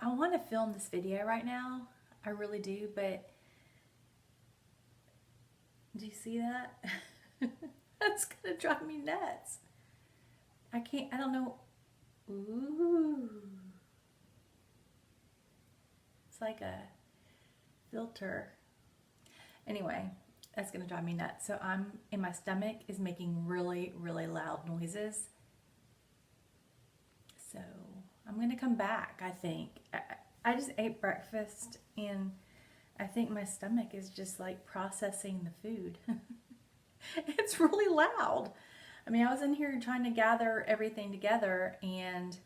I want to film this video right now. I really do, but do you see that? That's gonna drive me nuts. I don't know. Ooh. It's like a filter. Anyway, that's gonna drive me nuts. So my stomach is making really, really loud noises. So I'm gonna come back, I think. I just ate breakfast and I think my stomach is just like processing the food. It's really loud. I mean, I was in here trying to gather everything together and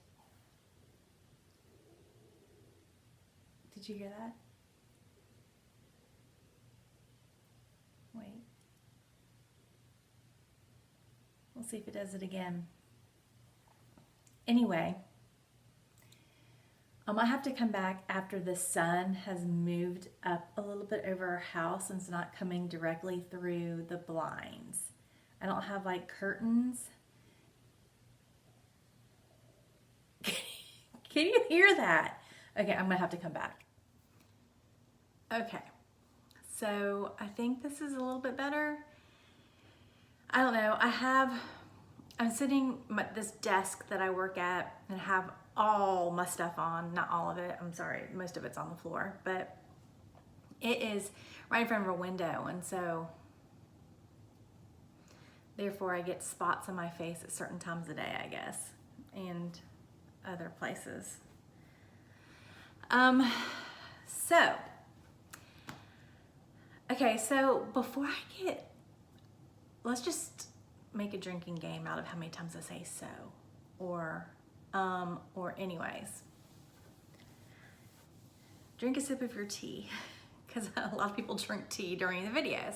did you hear that? Wait. We'll see if it does it again. Anyway, I might have to come back after the sun has moved up a little bit over our house and it's not coming directly through the blinds. I don't have like curtains. Can you hear that? Okay, I'm gonna have to come back. Okay, so I think this is a little bit better. I don't know, I'm sitting at this desk that I work at and have all my stuff on, not all of it, I'm sorry, most of it's on the floor, but it is right in front of a window, and so therefore I get spots on my face at certain times of the day, I guess, and other places. Okay, so before let's just make a drinking game out of how many times I say so, or anyways. Drink a sip of your tea, because a lot of people drink tea during the videos.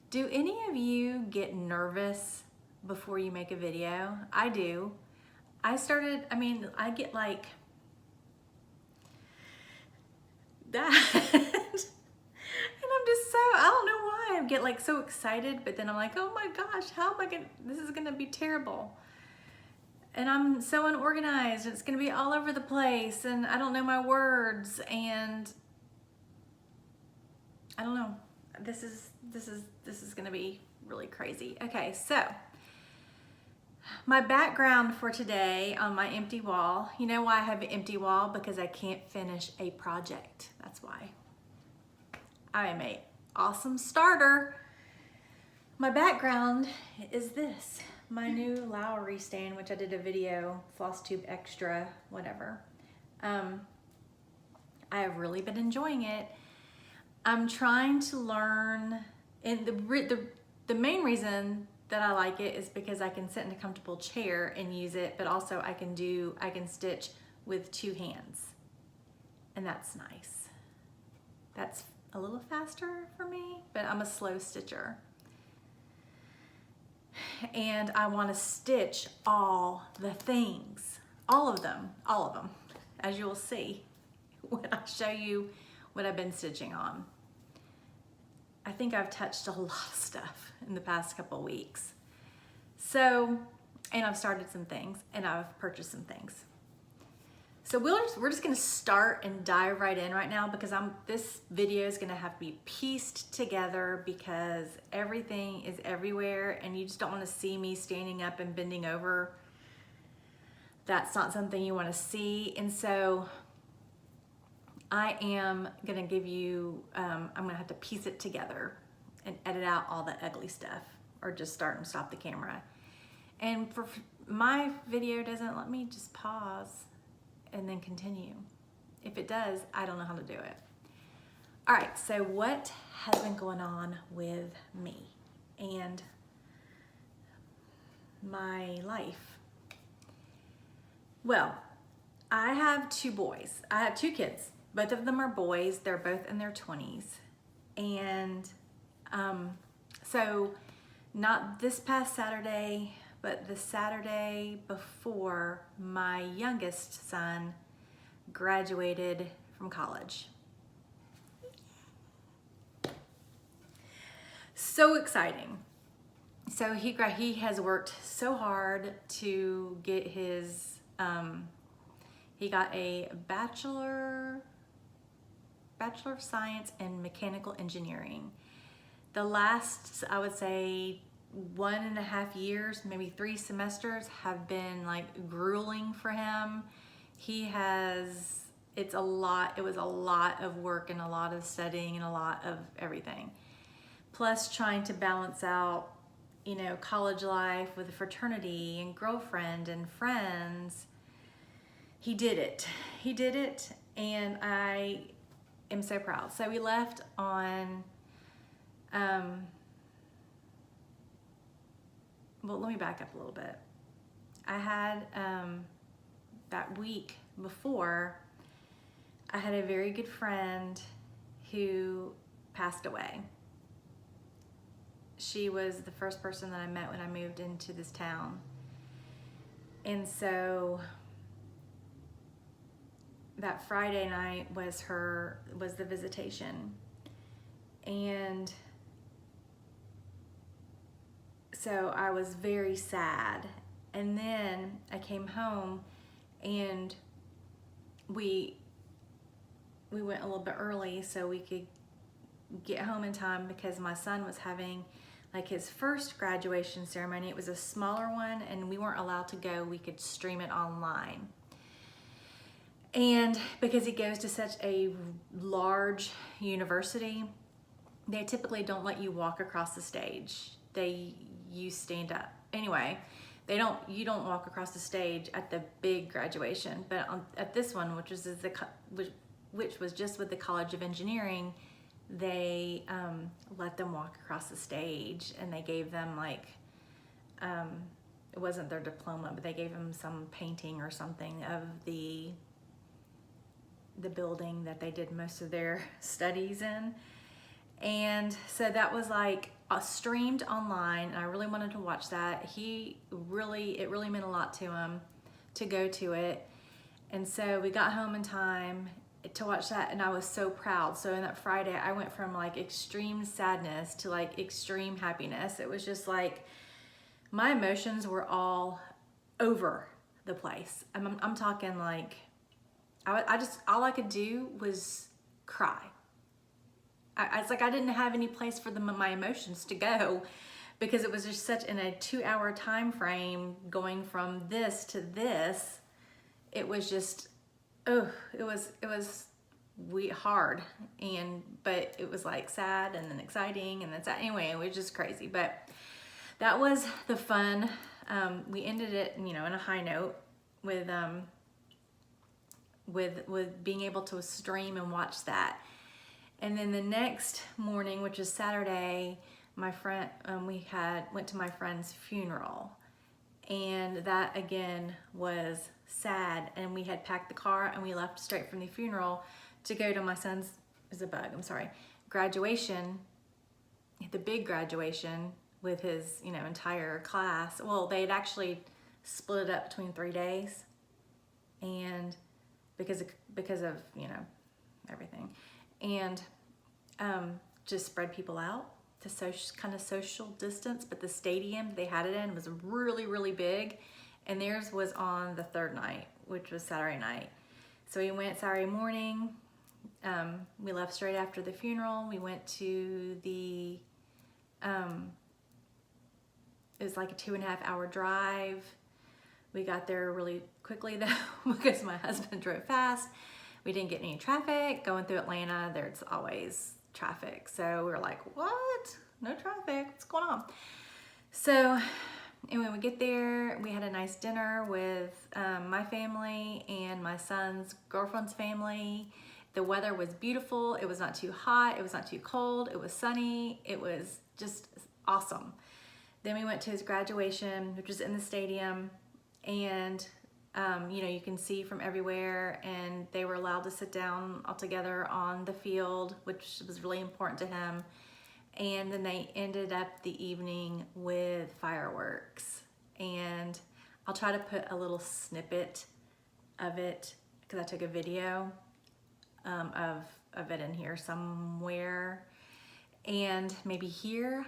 Do any of you get nervous before you make a video? I do. I get like that. And I'm just I don't know why, I get like so excited, but then I'm like, oh my gosh, this is gonna be terrible. And I'm so unorganized, it's gonna be all over the place, and I don't know my words, and I don't know. This is gonna be really crazy. Okay, so my background for today on my empty wall, you know why I have an empty wall? Because I can't finish a project, that's why. I am an awesome starter. My background is this, my new Lowry stand, which I did a video, FlossTube Extra, whatever. I have really been enjoying it. I'm trying to learn, and the main reason that I like it is because I can sit in a comfortable chair and use it, but also I can stitch with two hands, and that's nice. That's a little faster for me, but I'm a slow stitcher. And I want to stitch all the things, all of them, as you will see when I show you what I've been stitching on. I think I've touched a lot of stuff in the past couple of weeks. So, and I've started some things and I've purchased some things. So we're just gonna start and dive right in right now, because this video is gonna have to be pieced together because everything is everywhere and you just don't wanna see me standing up and bending over. That's not something you wanna see. And so I am gonna give you, I'm gonna have to piece it together and edit out all the ugly stuff, or just start and stop the camera. And for my video doesn't let me just pause and then continue. If it does, I don't know how to do it. All right, so what has been going on with me and my life? Well, I have two boys. I have two kids. Both of them are boys. They're both in their 20s. And so not this past Saturday, but the Saturday before, my youngest son graduated from college. So exciting. So he has worked so hard to get his He got a Bachelor of Science in Mechanical Engineering. The last, I would say, 1.5 years, maybe 3 semesters have been like grueling for him. It was a lot of work and a lot of studying and a lot of everything. Plus trying to balance out, you know, college life with a fraternity and girlfriend and friends. He did it. He did it, and I am so proud. So we left on, well, let me back up a little bit. I had, that week before, I had a very good friend who passed away. She was the first person that I met when I moved into this town. And so that Friday night was the visitation. And so I was very sad. And then I came home and we went a little bit early so we could get home in time because my son was having like his first graduation ceremony. It was a smaller one and we weren't allowed to go. We could stream it online. And because he goes to such a large university, they typically don't let you walk across the stage. You stand up. Anyway, you don't walk across the stage at the big graduation, but at this one, which was just with the College of Engineering, they let them walk across the stage, and they gave them like, it wasn't their diploma, but they gave them some painting or something of the building that they did most of their studies in. And so that was like streamed online, and I really wanted to watch that. It really meant a lot to him to go to it. And so we got home in time to watch that, and I was so proud. So in that Friday, I went from like extreme sadness to like extreme happiness. It was just like my emotions were all over the place. I'm talking like all I could do was cry. It's like I didn't have any place for my emotions to go, because it was just such in a 2-hour time frame going from this to this. It was just, it was hard, but it was like sad and then exciting and then sad. Anyway, it was just crazy. But that was the fun. We ended it, in a high note with being able to stream and watch that. And then the next morning, which is Saturday, my friend, went to my friend's funeral, and that again was sad. And we had packed the car and we left straight from the funeral to go to my son's, graduation, the big graduation with his, entire class. Well, they had actually split it up between 3 days, and because of everything. And just spread people out to kind of social distance. But the stadium they had it in was really, really big, and theirs was on the third night, which was Saturday night. So we went Saturday morning. We left straight after the funeral. We went to the, it was like a 2.5-hour drive. We got there really quickly though, because my husband drove fast. We didn't get any traffic. Going through Atlanta, there's always traffic. So we were like, what? No traffic, what's going on? So anyway, we get there, we had a nice dinner with my family and my son's girlfriend's family. The weather was beautiful. It was not too hot, it was not too cold, it was sunny. It was just awesome. Then we went to his graduation, which was in the stadium, and you can see from everywhere, and they were allowed to sit down all together on the field, which was really important to him. And then they ended up the evening with fireworks, and I'll try to put a little snippet of it because I took a video of it in here somewhere, and maybe here.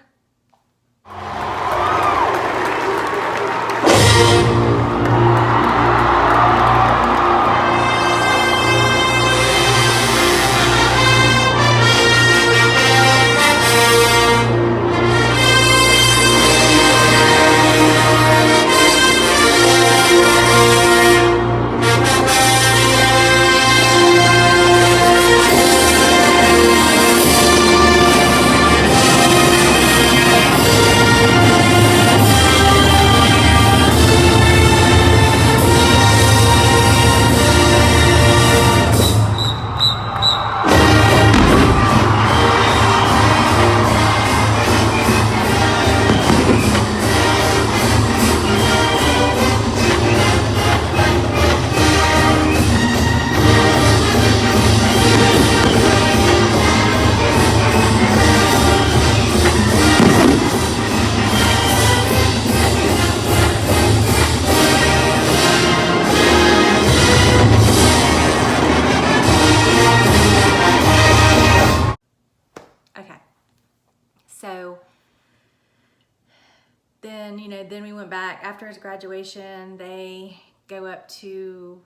know, then we went back after his graduation. They go up to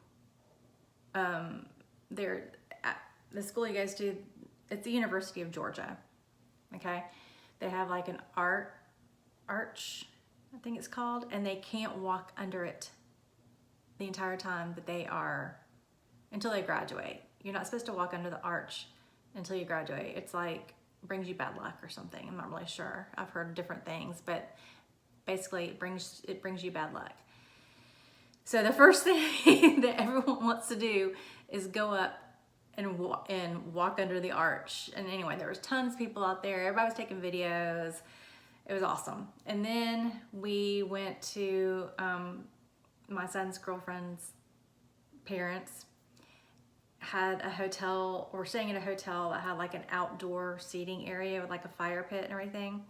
the school he goes to. It's the University of Georgia. Okay, they have like an arch, I think it's called, and they can't walk under it the entire time that they are, until they graduate. You're not supposed to walk under the arch until you graduate. It's like, brings you bad luck or something. I'm not really sure. I've heard different things, but basically it brings you bad luck. So the first thing that everyone wants to do is go up and walk under the arch. And anyway, there was tons of people out there. Everybody was taking videos. It was awesome. And then we went to my son's girlfriend's parents had a hotel, or staying in a hotel that had like an outdoor seating area with like a fire pit and everything.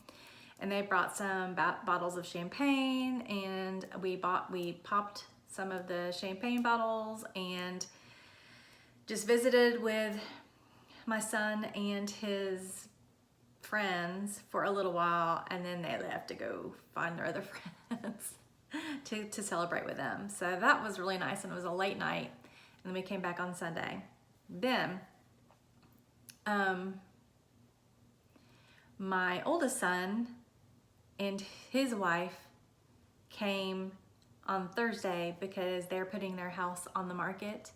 And they brought some bottles of champagne, and we popped some of the champagne bottles and just visited with my son and his friends for a little while, and then they left to go find their other friends to celebrate with them. So that was really nice, and it was a late night, and then we came back on Sunday. Then my oldest son and his wife came on Thursday because they're putting their house on the market,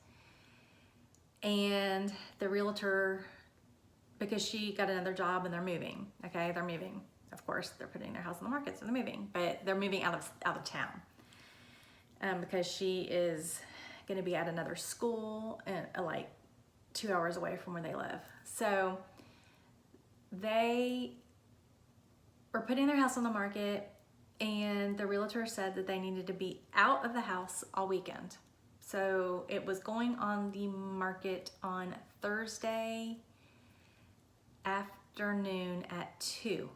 and the realtor, because she got another job and they're moving. Okay, they're moving. Of course, they're putting their house on the market, so they're moving. But they're moving out of town because she is going to be at another school and like 2 hours away from where they live. So they were putting their house on the market, and the realtor said that they needed to be out of the house all weekend. So it was going on the market on Thursday afternoon at 2.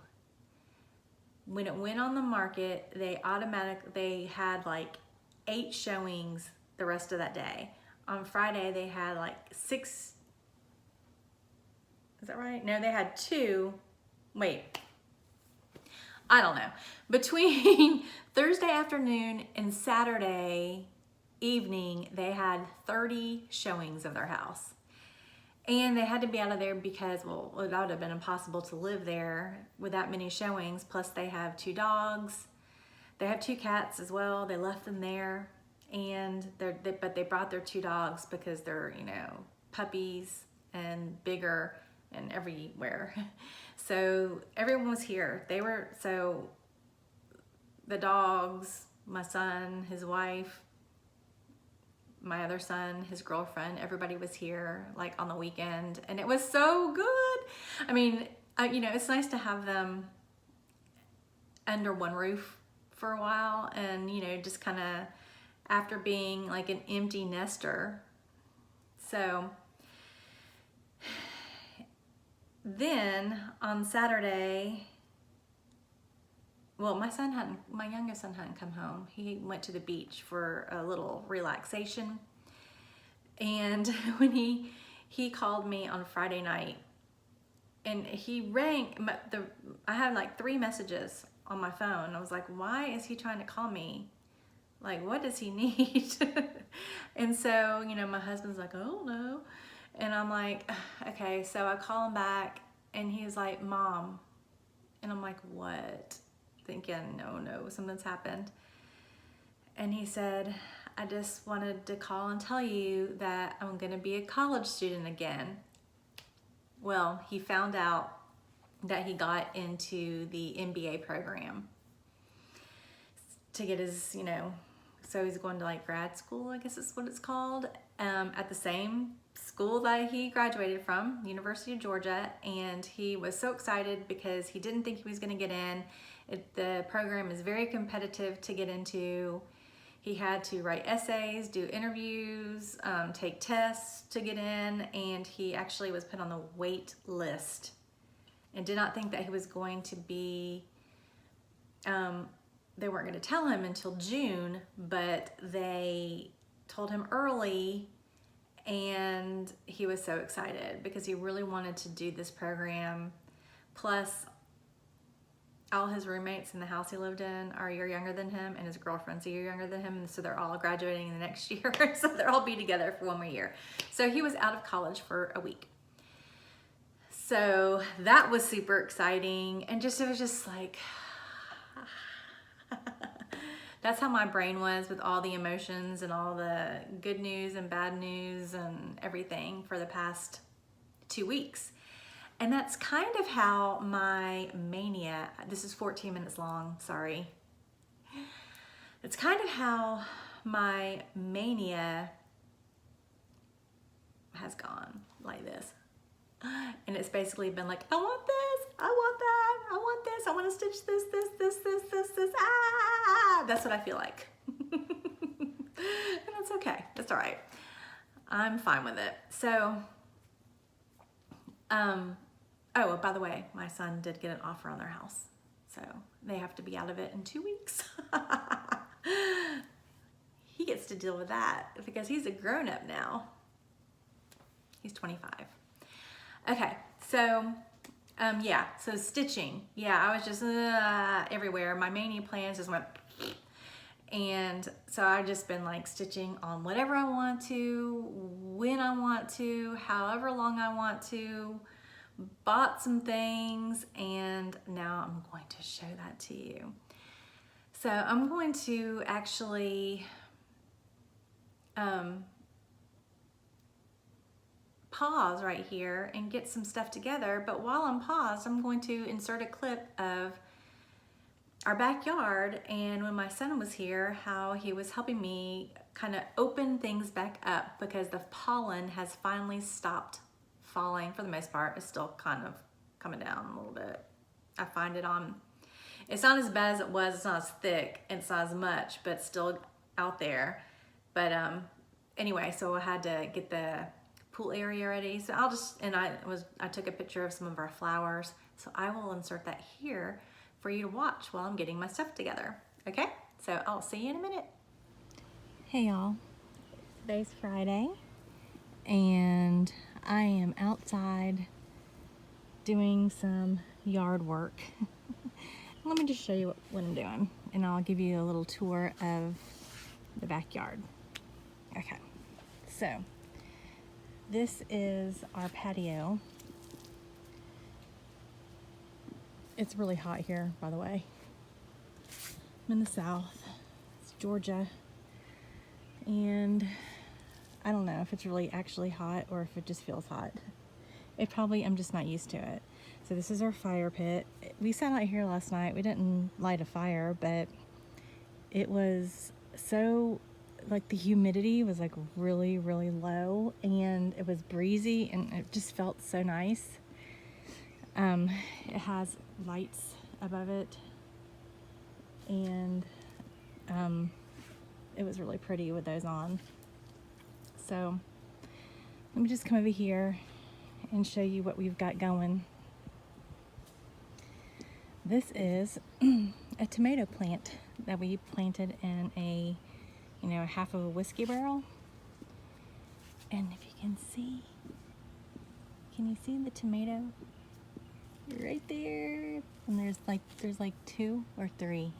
When it went on the market, they had like 8 showings the rest of that day. On Friday, they had like 6. Is that right? No, they had 2. Wait, I don't know. Between Thursday afternoon and Saturday evening, they had 30 showings of their house. And they had to be out of there because, well, it would have been impossible to live there with that many showings. Plus they have 2 dogs. They have 2 cats as well. They left them there. And but they brought their 2 dogs because they're, you know, puppies and bigger and everywhere. So everyone was here. So the dogs, my son, his wife, my other son, his girlfriend, everybody was here like on the weekend, and it was so good. I mean, you know, it's nice to have them under one roof for a while, and, you know, just kind of after being like an empty nester. So then on Saturday, well, my youngest son hadn't come home. He went to the beach for a little relaxation. And when he called me on Friday night, and he rang, I had like 3 messages on my phone. I was like, why is he trying to call me? Like, what does he need? And so, you know, my husband's like, I don't know. And I'm like, okay. So I call him back, and he's like, Mom. And I'm like, what? Thinking, no, something's happened. And he said, I just wanted to call and tell you that I'm going to be a college student again. Well, he found out that he got into the MBA program to get his, you know, so he's going to like grad school, I guess is what it's called, at the same school that he graduated from, University of Georgia. And he was so excited because he didn't think he was going to get in. The program is very competitive to get into. He had to write essays, do interviews, take tests to get in, and he actually was put on the wait list and did not think that he was going to be, they weren't going to tell him until June, but they told him early, and he was so excited because he really wanted to do this program. Plus, all his roommates in the house he lived in are a year younger than him, and his girlfriend's a year younger than him, and so they're all graduating the next year. So they'll all be together for one more year. So he was out of college for a week. So that was super exciting, and it was just like, that's how my brain was with all the emotions and all the good news and bad news and everything for the past 2 weeks. And that's kind of how my mania, this is 14 minutes long, sorry. It's kind of how my mania has gone, like this. And it's basically been like, I want this, I want that, I want this, I want to stitch this, ah! That's what I feel like. And that's okay, that's all right. I'm fine with it. So, oh, by the way, my son did get an offer on their house. So they have to be out of it in 2 weeks. He gets to deal with that because he's a grown-up now. He's 25. Okay, so, yeah, so stitching. Yeah, I was just everywhere. My mania plans just went, and so I've just been like stitching on whatever I want to, when I want to, however long I want to, bought some things, and now I'm going to show that to you. So I'm going to actually pause right here and get some stuff together, but while I'm paused, I'm going to insert a clip of our backyard and when my son was here, how he was helping me kind of open things back up because the pollen has finally stopped falling. For the most part, it's still kind of coming down a little bit. I find it's not as bad as it was, it's not as thick, it's not as much, but still out there. But anyway, so I had to get the pool area ready. So I took a picture of some of our flowers. So I will insert that here for you to watch while I'm getting my stuff together. Okay, so I'll see you in a minute. Hey y'all, today's Friday and I am outside doing some yard work. Let me just show you what I'm doing and I'll give you a little tour of the backyard. Okay, so this is our patio. It's really hot here, by the way. I'm in the South, it's Georgia, and I don't know if it's really actually hot or if it just feels hot. I'm just not used to it. So this is our fire pit. We sat out here last night. We didn't light a fire, but it was so, like the humidity was like really, really low and it was breezy and it just felt so nice. It has lights above it and it was really pretty with those on. So let me just come over here and show you what we've got going. This is a tomato plant that we planted in a, half of a whiskey barrel. And if you can see the tomato? Right there. And there's like 2 or 3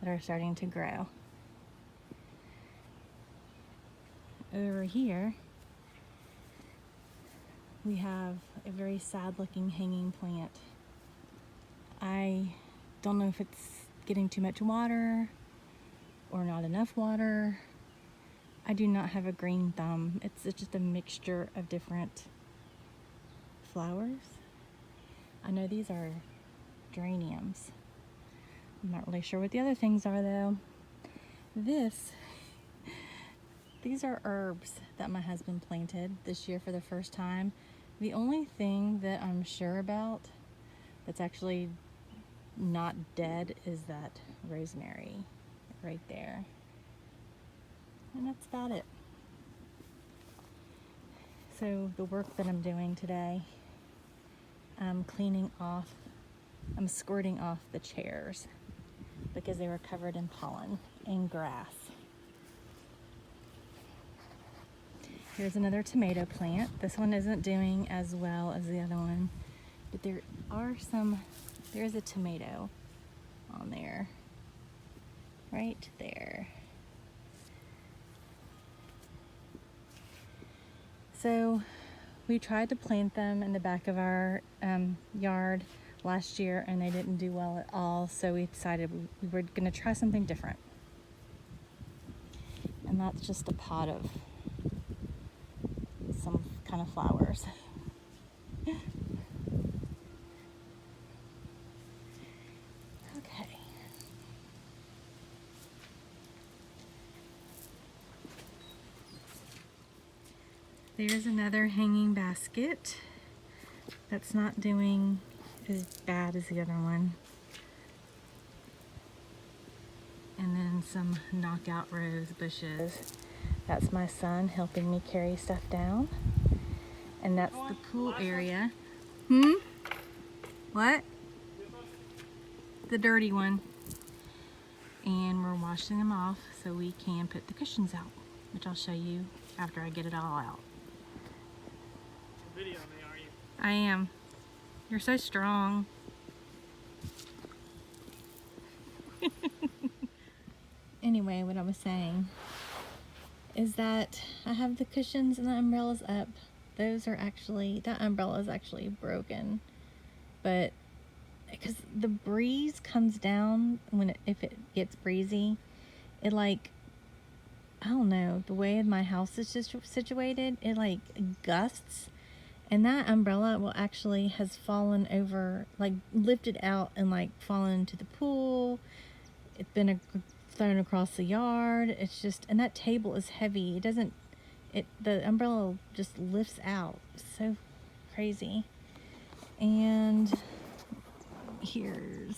that are starting to grow. Over here, we have a very sad looking hanging plant. I don't know if it's getting too much water or not enough water. I do not have a green thumb. It's just a mixture of different flowers. I know these are geraniums. I'm not really sure what the other things are though. These are herbs that my husband planted this year for the first time. The only thing that I'm sure about that's actually not dead is that rosemary right there. And that's about it. So the work that I'm doing today, I'm squirting off the chairs because they were covered in pollen and grass. Here's another tomato plant. This one isn't doing as well as the other one, but there is a tomato on there, right there. So we tried to plant them in the back of our yard last year, and they didn't do well at all, so we decided we were going to try something different. And that's just a pot of some kind of flowers. Okay. There's another hanging basket that's not doing as bad as the other one. And then some knockout rose bushes. That's my son helping me carry stuff down. And that's the pool area. What? The dirty one. And we're washing them off so we can put the cushions out, which I'll show you after I get it all out. Video me, are you? I am. You're so strong. Anyway, what I was saying is that I have the cushions and the umbrellas up. Those are actually, that umbrella is actually broken, but because the breeze comes down when if it gets breezy, it like, I don't know, the way my house is just situated, it like gusts, and that umbrella will actually has fallen over, like lifted out and like fallen into the pool. It's been thrown across the yard. It's just, and that table is heavy. It doesn't, the umbrella just lifts out. So crazy. And here's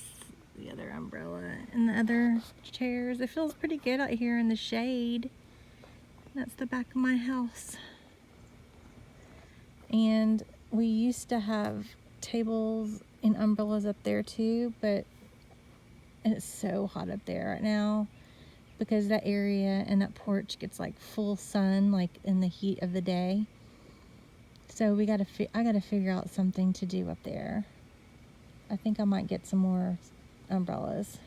the other umbrella and the other chairs. It feels pretty good out here in the shade. That's the back of my house. And we used to have tables and umbrellas up there too, but it's so hot up there right now because that area and that porch gets like full sun, like in the heat of the day. So I gotta figure out something to do up there. I think I might get some more umbrellas.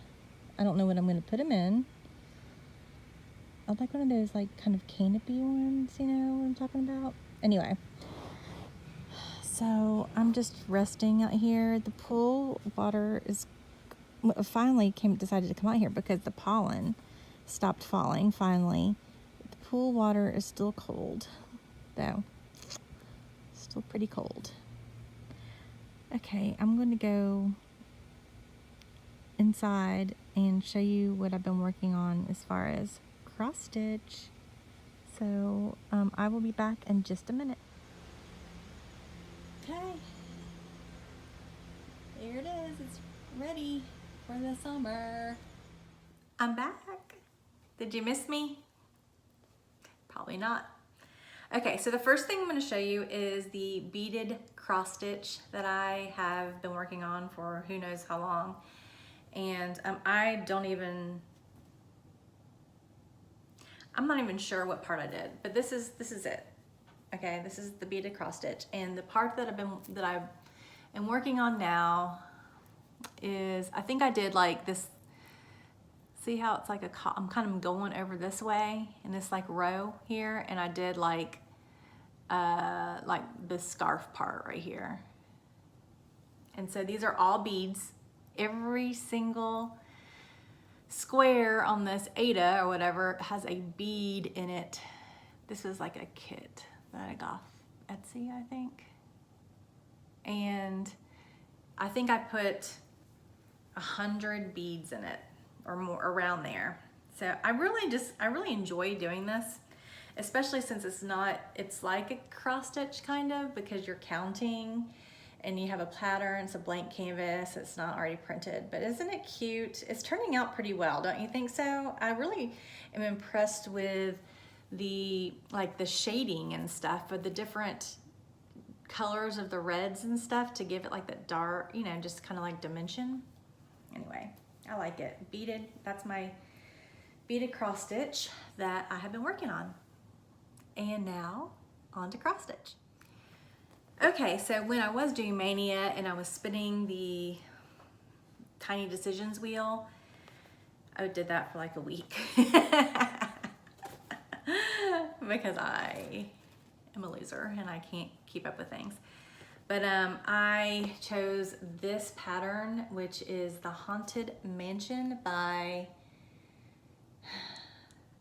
I don't know what I'm gonna put them in. I'd like one of those like kind of canopy ones, you know what I'm talking about? Anyway, so I'm just resting out here. The pool water is finally decided to come out here because the pollen stopped falling finally. The pool water is still cold though. Still pretty cold. Okay, I'm going to go inside and show you what I've been working on as far as cross stitch. So I will be back in just a minute. Okay, there it is. It's ready for the summer. I'm back. Did you miss me? Probably not. Okay, so the first thing I'm going to show you is the beaded cross stitch that I have been working on for who knows how long. And I'm not even sure what part I did, but this is it. Okay, this is the beaded cross stitch, and the part that I am working on now is, I think I did like this. See how it's like I'm kind of going over this way in this like row here, and I did like this scarf part right here. And so these are all beads. Every single square on this Ada or whatever has a bead in it. This is like a kit that I got off Etsy, I think. And I think I put 100 beads in it or more, around there. So I really enjoy doing this, especially since it's like a cross stitch kind of, because you're counting and you have a pattern, it's a blank canvas, it's not already printed. But isn't it cute? It's turning out pretty well, don't you think so? I really am impressed with the shading and stuff, but the different colors of the reds and stuff to give it like that dark, you know, just kind of like dimension. Anyway, I like it. Beaded, that's my beaded cross stitch that I have been working on. And now on to cross stitch. Okay, so when I was doing Mania and I was spinning the Tiny Decisions wheel. I did that for like a week because I am a loser and I can't keep up with things. But I chose this pattern, which is the Haunted Mansion by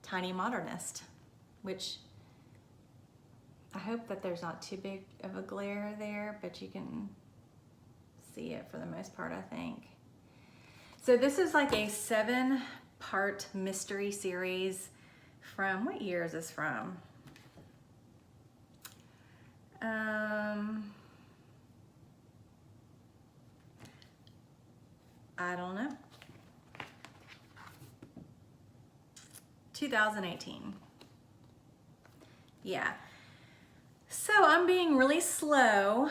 Tiny Modernist, which I hope that there's not too big of a glare there, but you can see it for the most part, I think. So this is like a 7-part mystery series from, what year is this from? I don't know. 2018. Yeah. So I'm being really slow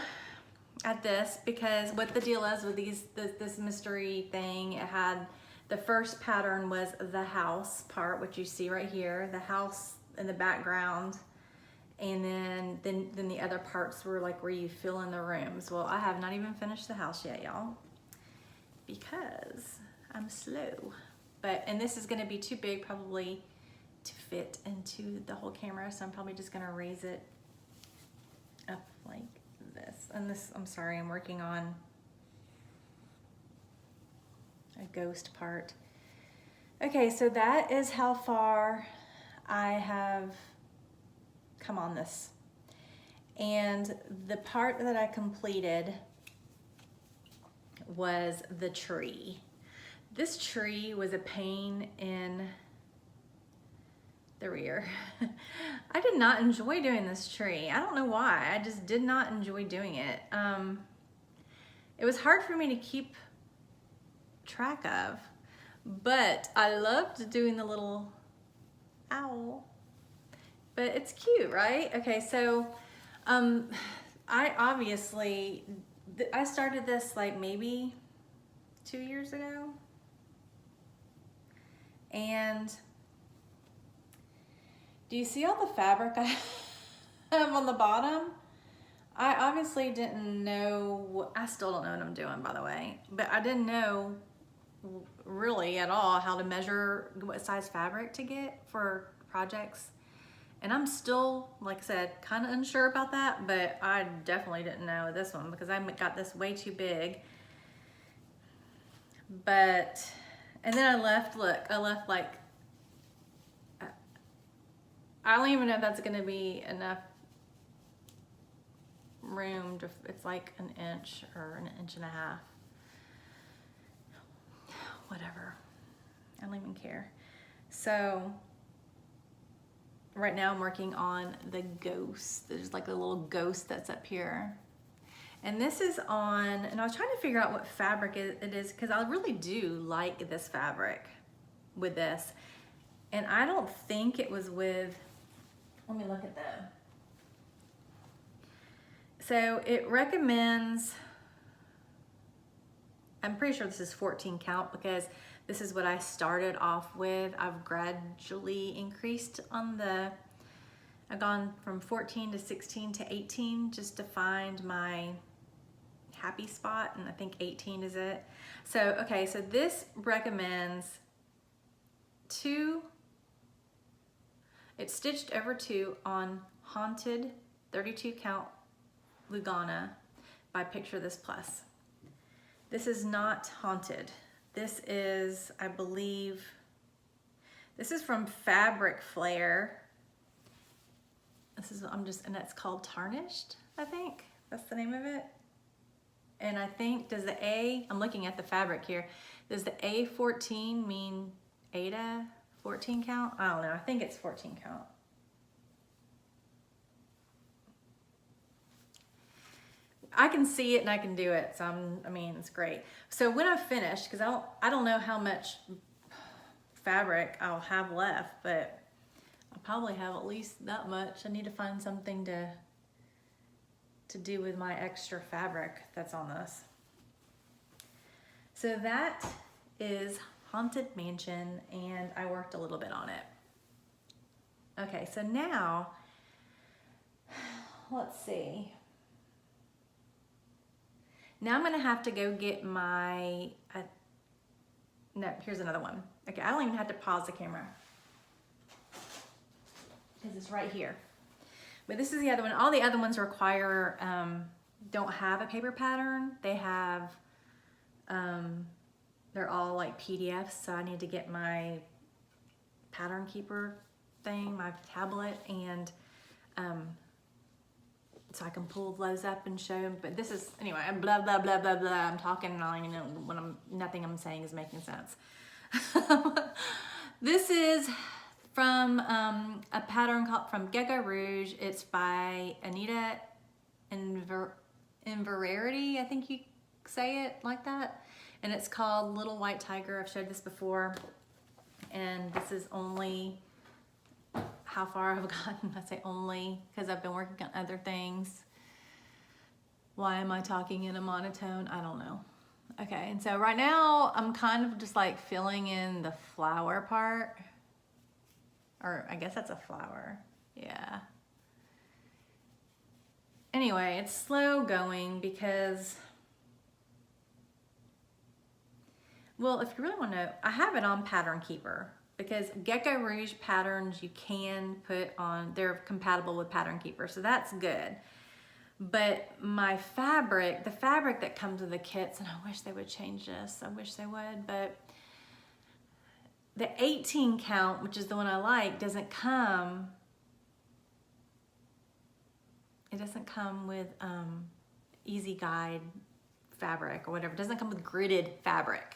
at this because what the deal is with this mystery thing, it had, the first pattern was the house part, which you see right here, the house in the background. And then the other parts were like where you fill in the rooms. Well, I have not even finished the house yet, y'all, because I'm slow. And this is gonna be too big probably to fit into the whole camera, so I'm probably just gonna raise it up like this. And this, I'm sorry, I'm working on a ghost part. Okay, so that is how far I have come on this. And the part that I completed was the tree. This tree was a pain in the rear. I did not enjoy doing this tree. I don't know why. I just did not enjoy doing it. It was hard for me to keep track of, but I loved doing the little owl. But it's cute, right? Okay, so I started this like maybe 2 years ago. And do you see all the fabric I have on the bottom? I obviously didn't know, I still don't know what I'm doing, by the way, but I didn't know really at all how to measure what size fabric to get for projects. And I'm still, like I said, kind of unsure about that, but I definitely didn't know this one because I got this way too big. But, and then I left, look, I left like, I don't even know if that's gonna be enough room to, it's like an inch or an inch and a half. Whatever, I don't even care. So, right now I'm working on the ghost. There's like a little ghost that's up here. And this is on, and I was trying to figure out what fabric it is because I really do like this fabric with this. And I don't think it was with, let me look at them. So it recommends, I'm pretty sure this is 14 count because this is what I started off with. I've gradually increased on the, I've gone from 14 to 16 to 18 just to find my happy spot, and I think 18 is it. So, okay, so this recommends 2, it's stitched over 2 on Haunted 32 count Lugana by Picture This Plus. This is not Haunted. This is, I believe, this is from Fabric Flare. This is, and that's called Tarnished, I think. That's the name of it. And I think, does the A, I'm looking at the fabric here, does the A14 mean Ada 14 count? I don't know, I think it's 14 count. I can see it and I can do it, so I mean, it's great. So when I finish, because I don't know how much fabric I'll have left, but I'll probably have at least that much. I need to find something to do with my extra fabric that's on this. So that is Haunted Mansion, and I worked a little bit on it. Okay, so now, let's see. Now I'm gonna have to go get my, no, here's another one. Okay, I don't even have to pause the camera because it's right here. But this is the other one. All the other ones require, don't have a paper pattern. They have, they're all like PDFs, so I need to get my pattern keeper thing, my tablet, and so I can pull those up and show them. But this is, anyway, I'm blah, blah, blah, blah, blah. I'm talking and I don't even know when nothing I'm saying is making sense. This is from a pattern called from Gecko Rouge. It's by Anita Inverarity, I think you say it like that. And it's called Little White Tiger. I've showed this before. And this is only how far I've gotten. I say only because I've been working on other things. Why am I talking in a monotone? I don't know. Okay, and so right now I'm kind of just like filling in the flower part. Or I guess that's a flower. Yeah. Anyway, it's slow going because, well, if you really want to know, I have it on Pattern Keeper because Gecko Rouge patterns you can put on, they're compatible with Pattern Keeper, so that's good. But my fabric, the fabric that comes with the kits, and I wish they would change this, I wish they would, but the 18 count, which is the one I like, doesn't come, it doesn't come with Easy Guide fabric or whatever. It doesn't come with gridded fabric.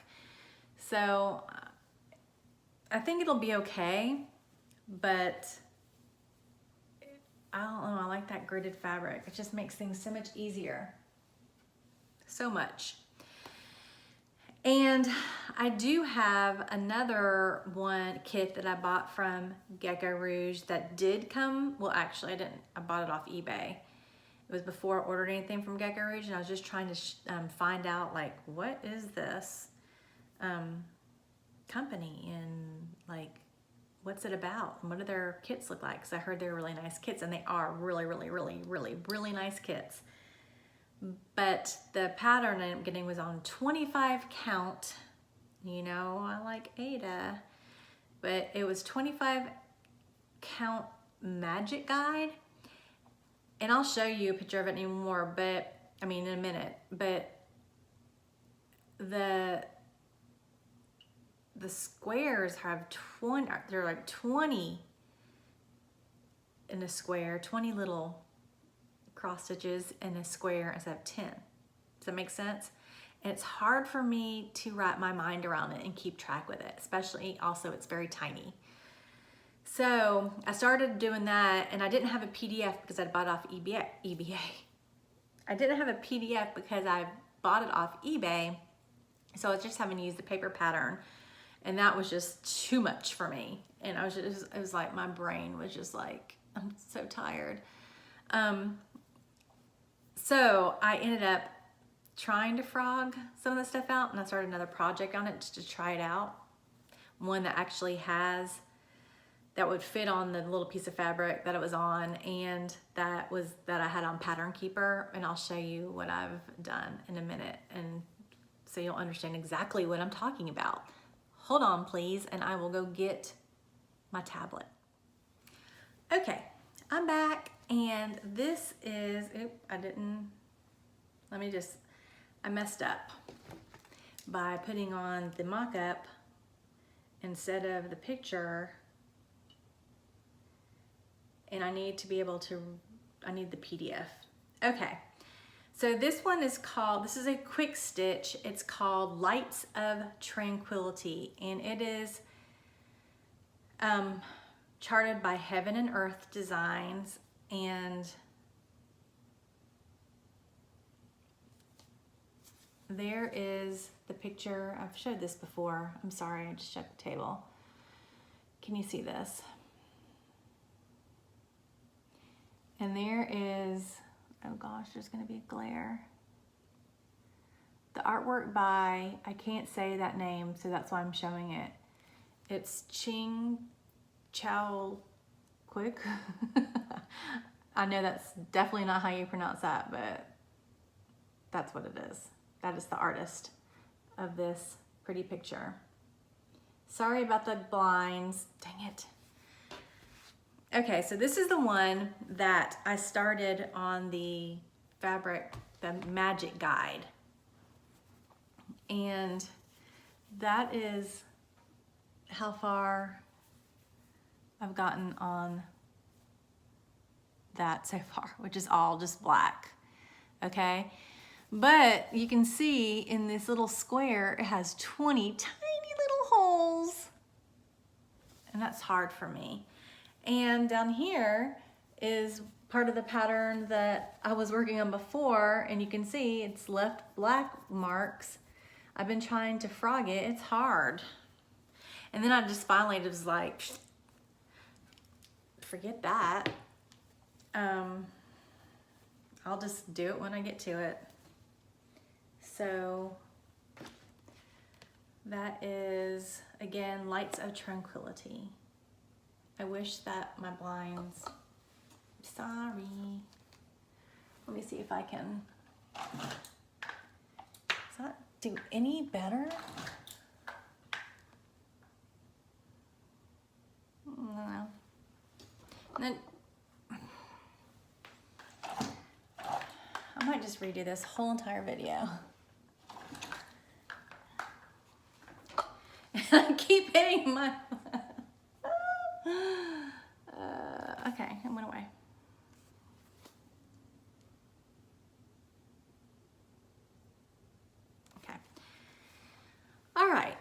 So I think it'll be okay, but I don't know, I like that gridded fabric. It just makes things so much easier. So much. And I do have another one kit that I bought from Gecko Rouge that did come, well actually I didn't, I bought it off eBay. It was before I ordered anything from Gecko Rouge, and I was just trying to find out like, what is this company and like, what's it about? And what do their kits look like? Because I heard they're really nice kits, and they are really, really, really, really, really nice kits. But the pattern I ended up getting was on 25 count. You know, I like Ada, but it was 25 count Magic Guide. And I'll show you a picture of it anymore, but I mean in a minute. But the squares have 20, they're like 20 in a square, 20 little cross stitches in a square instead of 10. Does that make sense? And it's hard for me to wrap my mind around it and keep track with it, especially also it's very tiny. So I started doing that, and I didn't have a PDF because I bought it off eBay. I didn't have a PDF because I bought it off eBay. So I was just having to use the paper pattern, and that was just too much for me. And I was just, it was like my brain was just like, I'm so tired. So I ended up trying to frog some of the stuff out, and I started another project on it just to try it out. One that actually has, that would fit on the little piece of fabric that it was on, and that I had on Pattern Keeper, and I'll show you what I've done in a minute, and so you'll understand exactly what I'm talking about. Hold on please, and I will go get my tablet. Okay, I'm back, and this is, I messed up by putting on the mock-up instead of the picture, and I need to be able to, I need the PDF. Okay, so this one is called, this is a quick stitch. It's called Lights of Tranquility, and it is charted by Heaven and Earth Designs, and there is the picture. I've showed this before. I'm sorry, I just shut the table. Can you see this? And there is, oh gosh, there's gonna be a glare. The artwork by, I can't say that name, so that's why I'm showing it. It's Ching Chao Quick. I know that's definitely not how you pronounce that, but that's what it is. That is the artist of this pretty picture. Sorry about the blinds, dang it. Okay, so this is the one that I started on the fabric, the magic guide. And that is how far I've gotten on that so far, which is all just black, okay? But you can see in this little square, it has 20 tiny little holes, and that's hard for me. And down here is part of the pattern that I was working on before, and you can see it's left black marks. I've been trying to frog it, it's hard. And then I just finally was like, forget that. I'll just do it when I get to it. So that is, again, Lights of Tranquility. I wish that my blinds, sorry. Let me see if I can, does that do any better? No. And then, I might just redo this whole entire video. I keep hitting my, okay, it went away. Okay. All right.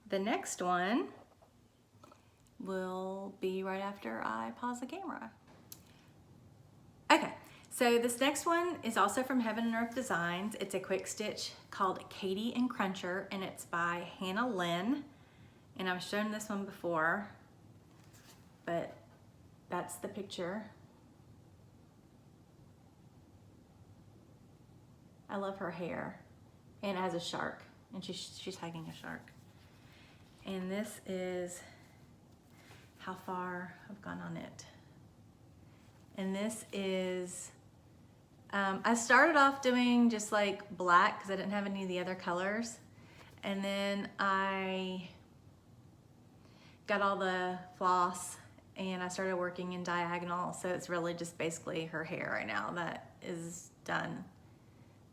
The next one will be right after I pause the camera. Okay, so this next one is also from Heaven and Earth Designs. It's a quick stitch called Katie and Cruncher, and it's by Hannah Lynn. And I've shown this one before, but that's the picture. I love her hair, and it has a shark, and she's hugging a shark. And this is how far I've gone on it. And this is, I started off doing just like black because I didn't have any of the other colors. And then I got all the floss and I started working in diagonal. So it's really just basically her hair right now that is done.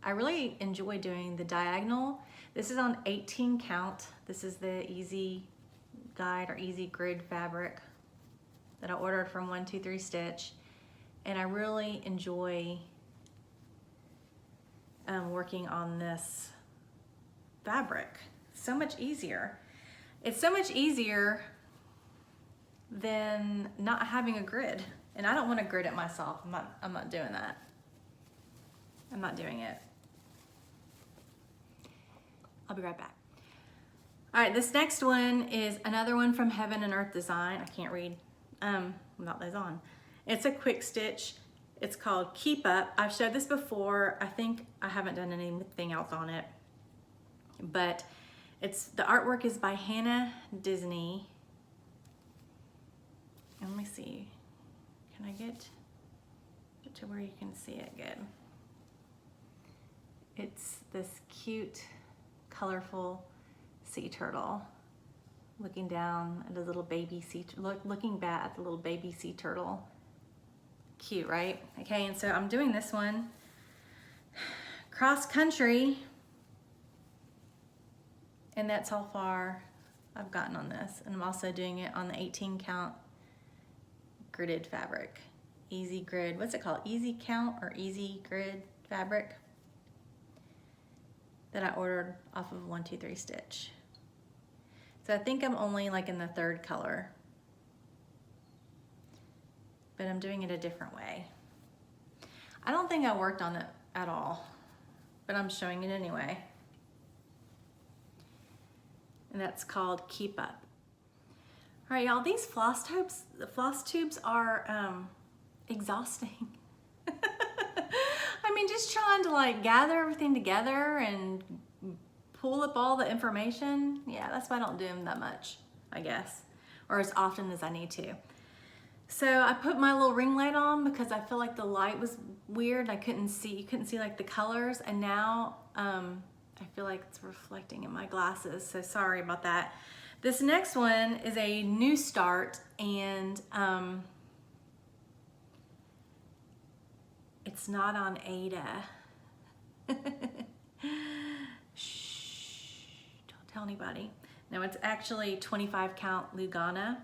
I really enjoy doing the diagonal. This is on 18 count. This is the Easy Guide or Easy Grid fabric that I ordered from 123 Stitch. And I really enjoy working on this fabric. So much easier. It's so much easier than not having a grid. And I don't want to grid it myself. I'm not doing that. I'm not doing it. I'll be right back. All right, this next one is another one from Heaven and Earth Design. I can't read without those on. It's a quick stitch. It's called Keep Up. I've showed this before. I think I haven't done anything else on it, but the artwork is by Hannah Disney. And let me see, can I get to where you can see it good? It's this cute, colorful sea turtle looking down at a little baby sea, looking back at the little baby sea turtle. Cute, right? Okay, and so I'm doing this one cross country, and that's how far I've gotten on this. And I'm also doing it on the 18 count gridded fabric. Easy grid, what's it called? Easy count or easy grid fabric that I ordered off of 123 Stitch. So I think I'm only like in the third color, but I'm doing it a different way. I don't think I worked on it at all, but I'm showing it anyway. And that's called Keep Up. All right, y'all, these floss tubes are exhausting. I mean, just trying to like gather everything together and pull up all the information. Yeah, that's why I don't do them that much, I guess, or as often as I need to. So I put my little ring light on because I feel like the light was weird. I couldn't see, you couldn't see like the colors. And now I I feel like it's reflecting in my glasses, so sorry about that. This next one is a new start, and it's not on Ada. Shh, don't tell anybody. No, it's actually 25 count Lugana,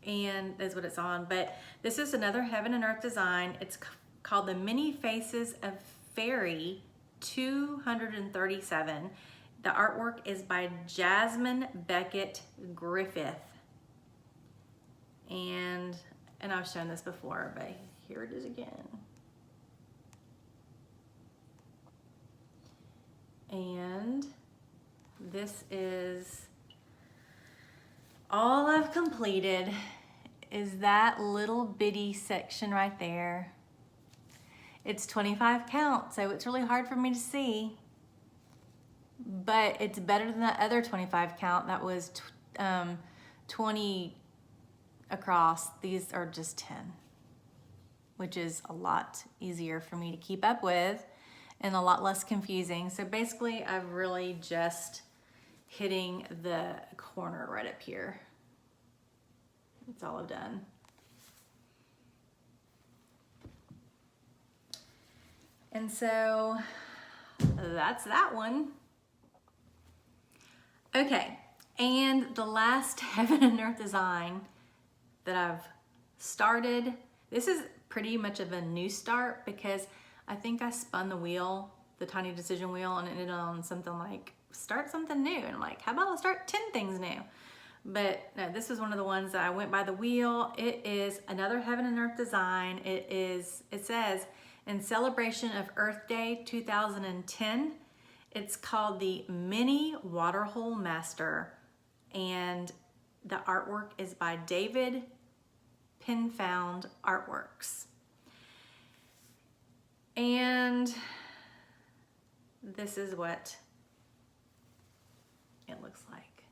and that's what it's on. But this is another Heaven and Earth design. It's called the Many Faces of Fairy 237. The artwork is by Jasmine Beckett Griffith. And I've shown this before, but here it is again. And this is all I've completed, is that little bitty section right there. It's 25 count, so it's really hard for me to see, but it's better than the other 25 count that was 20 across. These are just 10, which is a lot easier for me to keep up with and a lot less confusing. So basically, I've really just hitting the corner right up here. That's all I've done. And so that's that one. Okay, and the last Heaven and Earth design that I've started, this is pretty much of a new start because I think I spun the wheel, the tiny decision wheel, and it ended on something like, start something new. And I'm like, how about I start 10 things new? But no, this was one of the ones that I went by the wheel. It is another Heaven and Earth design. It says, in celebration of Earth Day 2010, it's called the Mini Waterhole Master. And the artwork is by David Pinfound Artworks. And this is what it looks like.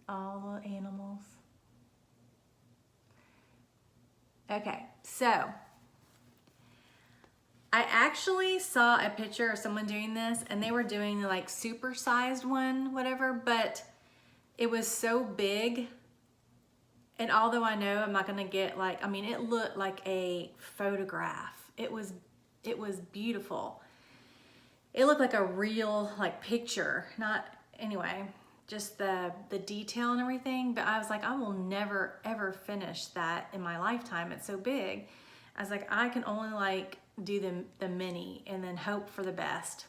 All the animals. Okay, so I actually saw a picture of someone doing this, and they were doing the like super-sized one, whatever, but it was so big. And although I know I'm not gonna get like, I mean, it looked like a photograph. It was beautiful. It looked like a real like picture, not, anyway, just the detail and everything. But I was like, I will never ever finish that in my lifetime. It's so big. I was like, I can only like do the mini and then hope for the best.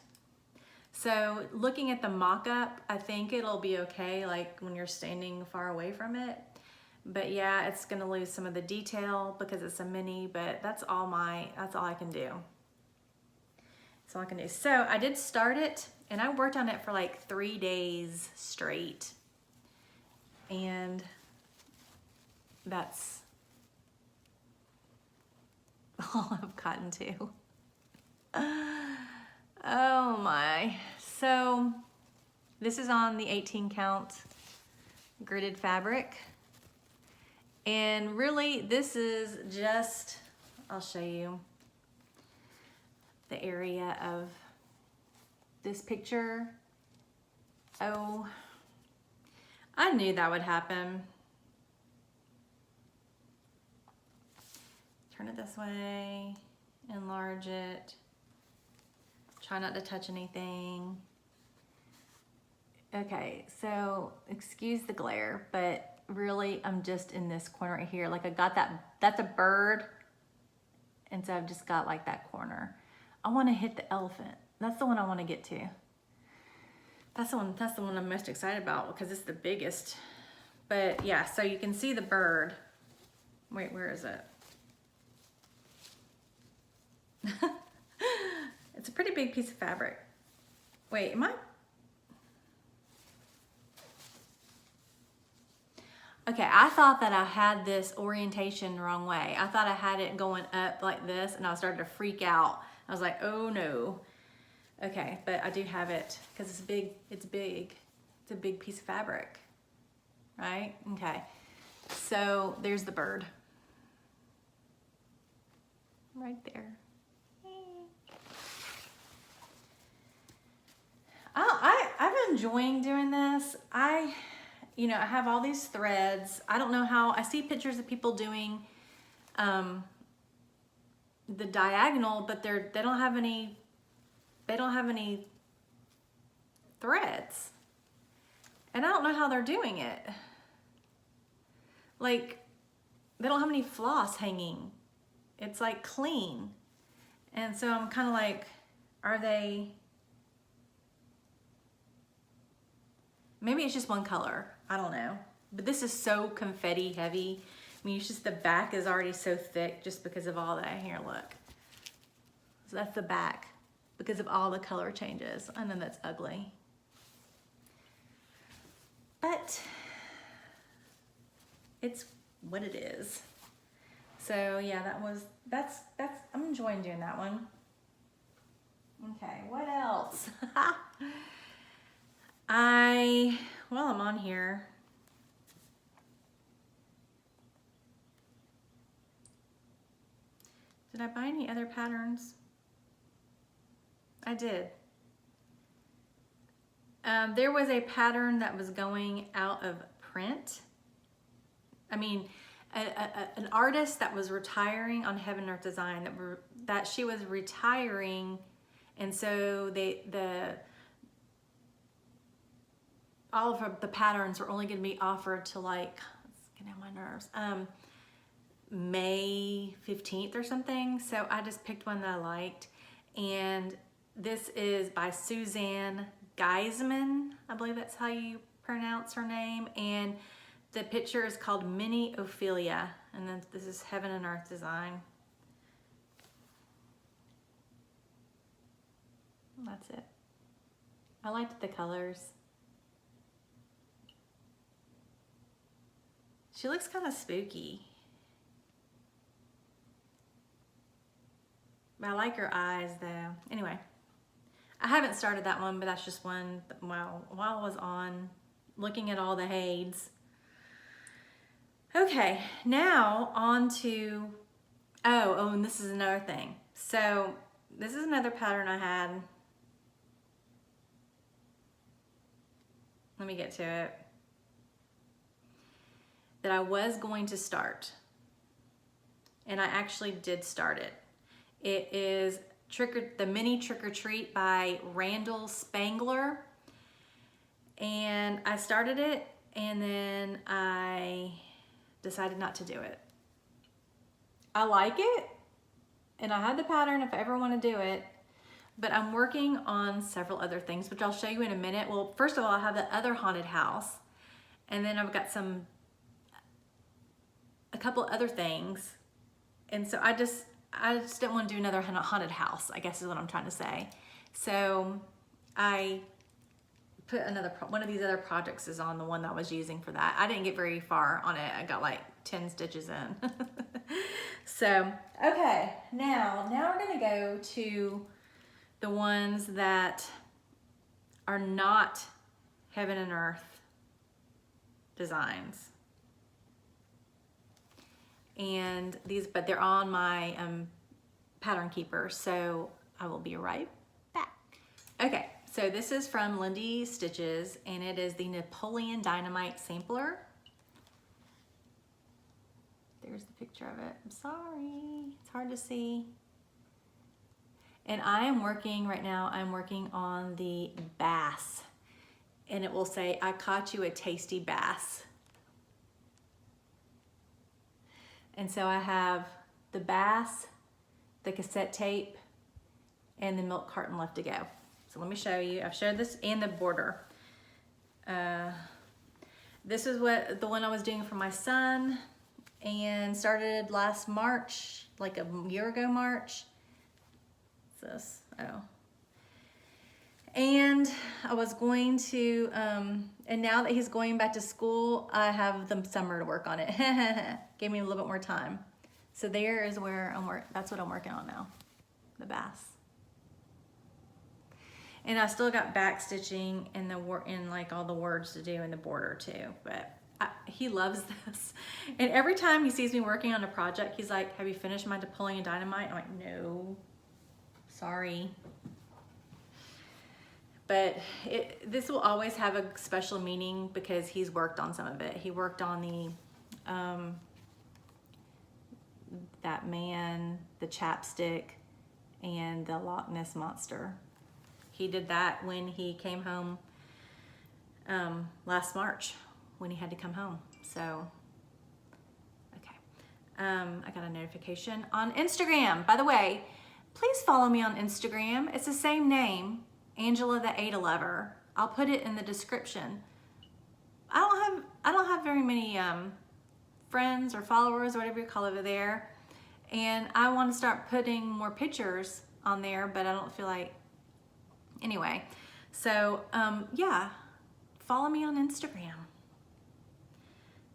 So looking at the mock-up, I think it'll be okay like when you're standing far away from it. But yeah, it's gonna lose some of the detail because it's a mini, but that's all I can do. That's all I can do. So I did start it, and I worked on it for like 3 days straight. And that's all I've gotten to. Oh my. So this is on the 18 count gridded fabric. And really, this is just, I'll show you the area of this picture. Oh, I knew that would happen. Turn it this way, enlarge it. Try not to touch anything. Okay, so excuse the glare, but really I'm just in this corner right here. Like I got that, that's a bird. And so I've just got like that corner. I want to hit the elephant. That's the one I want to get to. That's the one I'm most excited about because it's the biggest. But yeah, so you can see the bird. Wait, where is it? It's a pretty big piece of fabric. Wait, am I? Okay, I thought that I had this orientation the wrong way. I thought I had it going up like this, and I started to freak out. I was like, oh no. Okay, but I do have it because it's big. It's big. It's a big piece of fabric, right? Okay, so there's the bird. Right there. I'm enjoying doing this. You know, I have all these threads. I don't know how, I see pictures of people doing the diagonal, but they don't have any threads. And I don't know how they're doing it. Like, they don't have any floss hanging. It's like clean. And so I'm kind of like, are they, maybe it's just one color. I don't know. But this is so confetti heavy. I mean, it's just the back is already so thick just because of all that. Here, look. So that's the back because of all the color changes. I know that's ugly. But it's what it is. So yeah, that's I'm enjoying doing that one. Okay, what else? While I'm on here, did I buy any other patterns? I did. There was a pattern that was going out of print. I mean, an artist that was retiring on Heaven Earth Design, that she was retiring, and so all of the patterns were only going to be offered to, like, it's getting on my nerves, May 15th or something. So I just picked one that I liked, and this is by Suzanne Geisman. I believe that's how you pronounce her name, and the picture is called Mini Ophelia, and then this is Heaven and Earth Design. That's it. I liked the colors. She looks kind of spooky. But I like her eyes though. Anyway, I haven't started that one, but that's just one while I was on looking at all the Hades. Okay, now on to, and this is another thing. So this is another pattern I had. Let me get to it. That I was going to start. And I actually did start it. It is the Mini Trick or Treat by Randall Spangler. And I started it, and then I decided not to do it. I like it, and I had the pattern if I ever want to do it, but I'm working on several other things, which I'll show you in a minute. Well, first of all, I have the other haunted house, and then I've got a couple other things, and so I just didn't want to do another haunted house, I guess is what I'm trying to say. So I put one of these other projects is on the one that I was using for that. I didn't get very far on it. I got like 10 stitches in. So, okay, now we're gonna go to the ones that are not Heaven and Earth designs. And but they're on my pattern keeper, so I will be right back. Okay, so this is from Lindy Stitches, and it is the Napoleon Dynamite sampler. There's the picture of it. I'm sorry, it's hard to see. And I'm working on the bass, and it will say, I caught you a tasty bass. And so I have the bass, the cassette tape, and the milk carton left to go. So let me show you. I've showed this and the border. This is the one I was doing for my son, and started last March, like a year ago March. What's this? Oh. And I was going to, and now that he's going back to school, I have the summer to work on it. Gave me a little bit more time. So there is where that's what I'm working on now, the bass. And I still got back stitching and like all the words to do in the border too, but he loves this. And every time he sees me working on a project, he's like, have you finished my Napoleon Dynamite? I'm like, no, sorry. But this will always have a special meaning because he's worked on some of it. He worked on the, that man, the chapstick, and the Loch Ness Monster. He did that when he came home last March, when he had to come home. So, okay. I got a notification on Instagram. By the way, please follow me on Instagram. It's the same name, Angela the Ada Lover. I'll put it in the description. I don't have very many friends or followers or whatever you call over there, and I want to start putting more pictures on there, but I don't feel like. Anyway, so yeah, follow me on Instagram.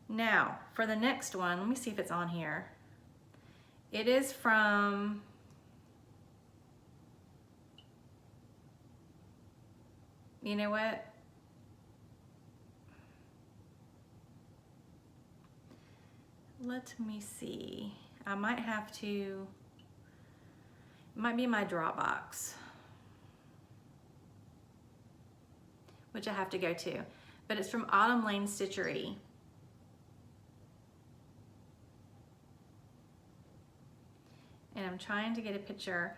Now for the next one, let me see if it's on here. It is from you know what? Let me see. I might have to, it might be my Dropbox, which I have to go to, but it's from Autumn Lane Stitchery. And I'm trying to get a picture.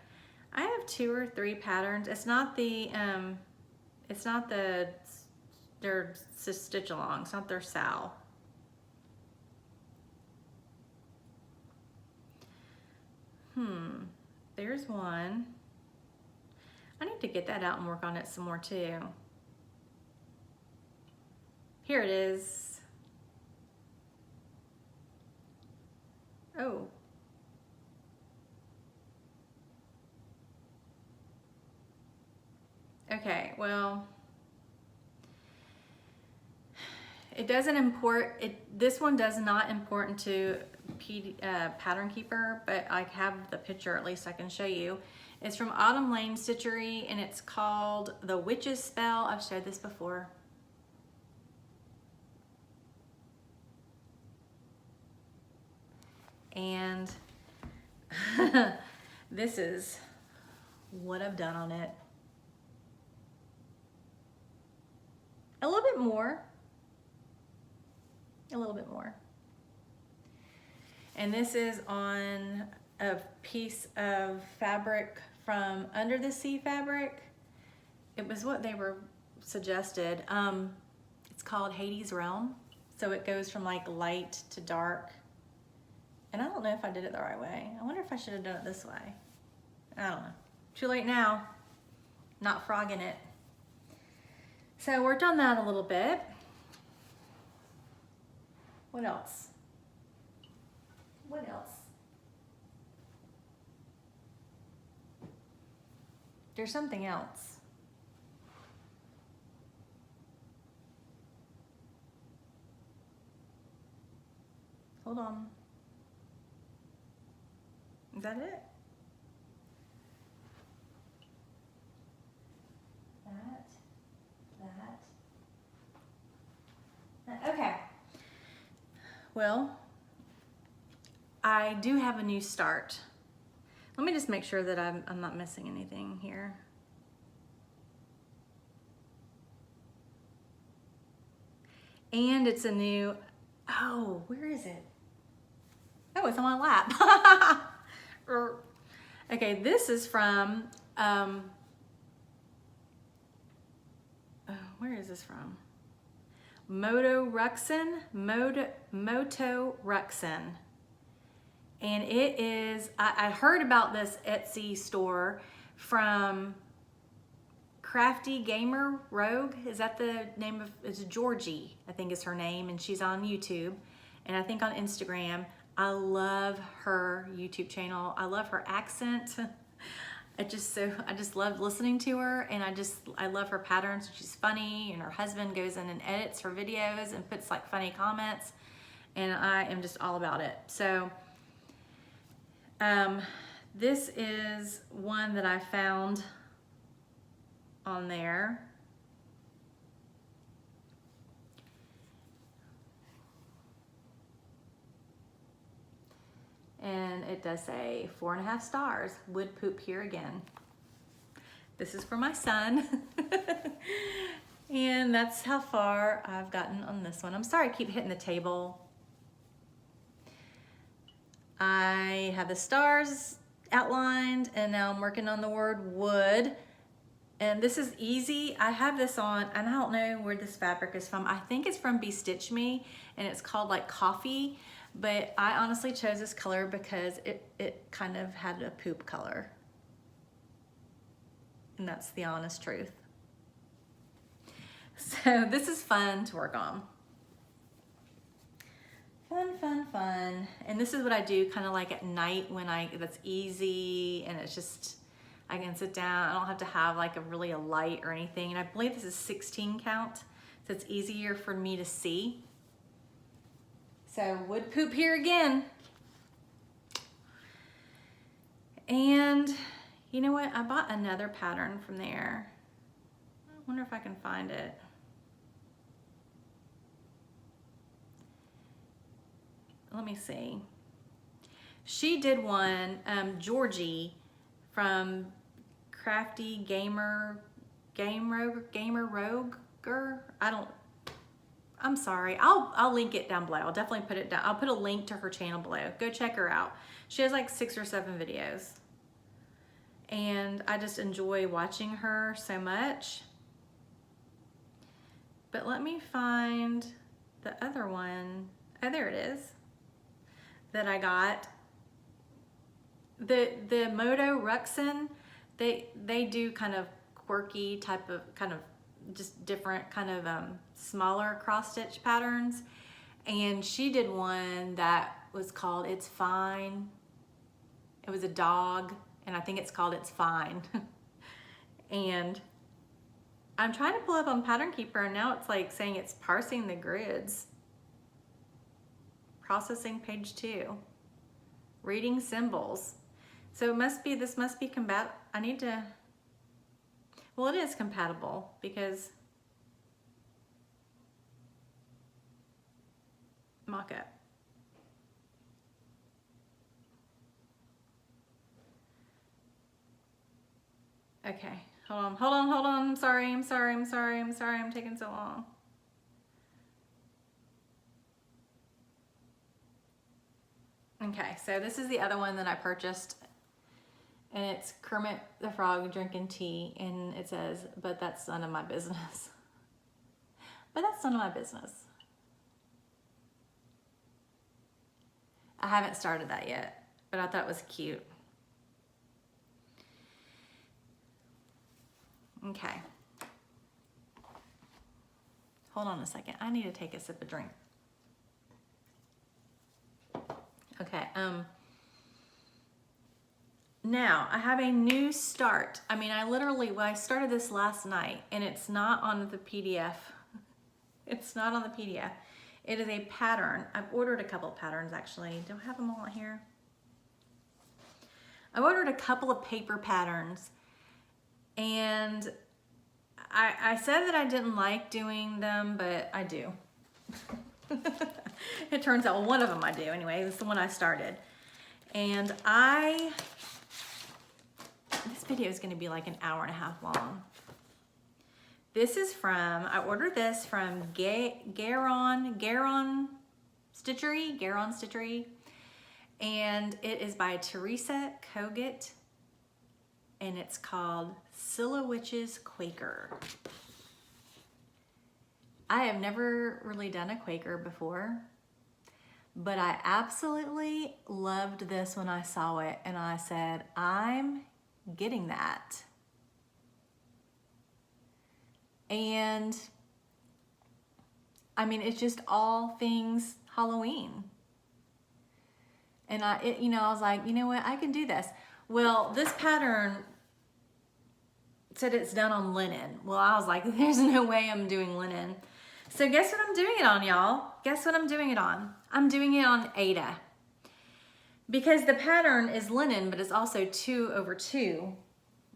I have 2 or 3 patterns. It's not their stitch along. It's not their Sal. There's one. I need to get that out and work on it some more too. Here it is. Oh. Okay, well, it doesn't import, this one does not import into Pattern Keeper, but I have the picture, at least I can show you. It's from Autumn Lane Stitchery, and it's called The Witch's Spell. I've showed this before. And this is what I've done on it. A little bit more. A little bit more. And this is on a piece of fabric from Under the Sea fabric. It was what they were suggested. It's called Hades Realm. So it goes from like light to dark. And I don't know if I did it the right way. I wonder if I should have done it this way. I don't know. Too late now. Not frogging it. So I worked on that a little bit. What else? What else? There's something else. Hold on. Is that it? Okay. Well, I do have a new start. Let me just make sure that I'm not missing anything here. And it's a new, oh, where is it? Oh, it's on my lap. Okay, this is from, where is this from? Moto Ruxin. And it is, I heard about this Etsy store from CraftyGamer Rogue. Is that the name of, it's Georgie, I think is her name, and she's on YouTube. And I think on Instagram. I love her YouTube channel. I love her accent. I just love listening to her, and I love her patterns. She's funny, and her husband goes in and edits her videos and puts like funny comments, and I am just all about it. So this is one that I found on there. And it does say 4.5 stars, would poop here again. This is for my son. And that's how far I've gotten on this one. I'm sorry I keep hitting the table. I have the stars outlined and now I'm working on the word wood. And this is easy. I have this on, and I don't know where this fabric is from. I think it's from Stitch Me, and it's called like coffee. But I honestly chose this color because it kind of had a poop color. And that's the honest truth. So this is fun to work on. Fun, fun, fun. And this is what I do kind of like at night when that's easy and it's just, I can sit down. I don't have to have like a light or anything. And I believe this is 16 count, so it's easier for me to see. So wood poop here again. And you know what? I bought another pattern from there. I wonder if I can find it. Let me see. She did one, Georgie from CraftyGamer, Gamer Roger. I'm sorry. I'll link it down below. I'll definitely put it down. I'll put a link to her channel below. Go check her out. She has like 6 or 7 videos. And I just enjoy watching her so much. But let me find the other one. Oh, there it is. That I got. The Moto Ruxin, they do kind of quirky type of, kind of just different kind of smaller cross stitch patterns. And she did one that was called It's Fine. It was a dog, and I think it's called It's Fine. And I'm trying to pull up on Pattern Keeper, and now it's like saying it's parsing the grids. Processing page 2. Reading symbols. So it must be, this must be compatible. I need to, well, it is compatible because mock-up. Okay, hold on. I'm sorry. I'm taking so long. Okay, so this is the other one that I purchased, and it's Kermit the Frog drinking tea, and it says, but that's none of my business. But that's none of my business. I haven't started that yet, but I thought it was cute. Okay. Hold on a second. I need to take a sip of drink. Okay, now I have a new start. I mean, I started this last night, and it's not on the PDF. It's not on the PDF. It is a pattern. I've ordered a couple of patterns, actually. Do I have them all here? I ordered a couple of paper patterns, and I said that I didn't like doing them, but I do. It turns out, well, one of them I do anyway. It's the one I started. And this video is gonna be like an hour and a half long. This is from, I ordered this from Stitchery, and it is by Teresa Kogut, and it's called Silhouette's Quaker. I have never really done a Quaker before, but I absolutely loved this when I saw it, and I said, I'm getting that. And I mean, it's just all things Halloween. And I was like, you know what, I can do this. Well, this pattern said it's done on linen. Well, I was like, there's no way I'm doing linen. So guess what I'm doing it on, y'all? Guess what I'm doing it on? I'm doing it on Aida. Because the pattern is linen, but it's also 2/2.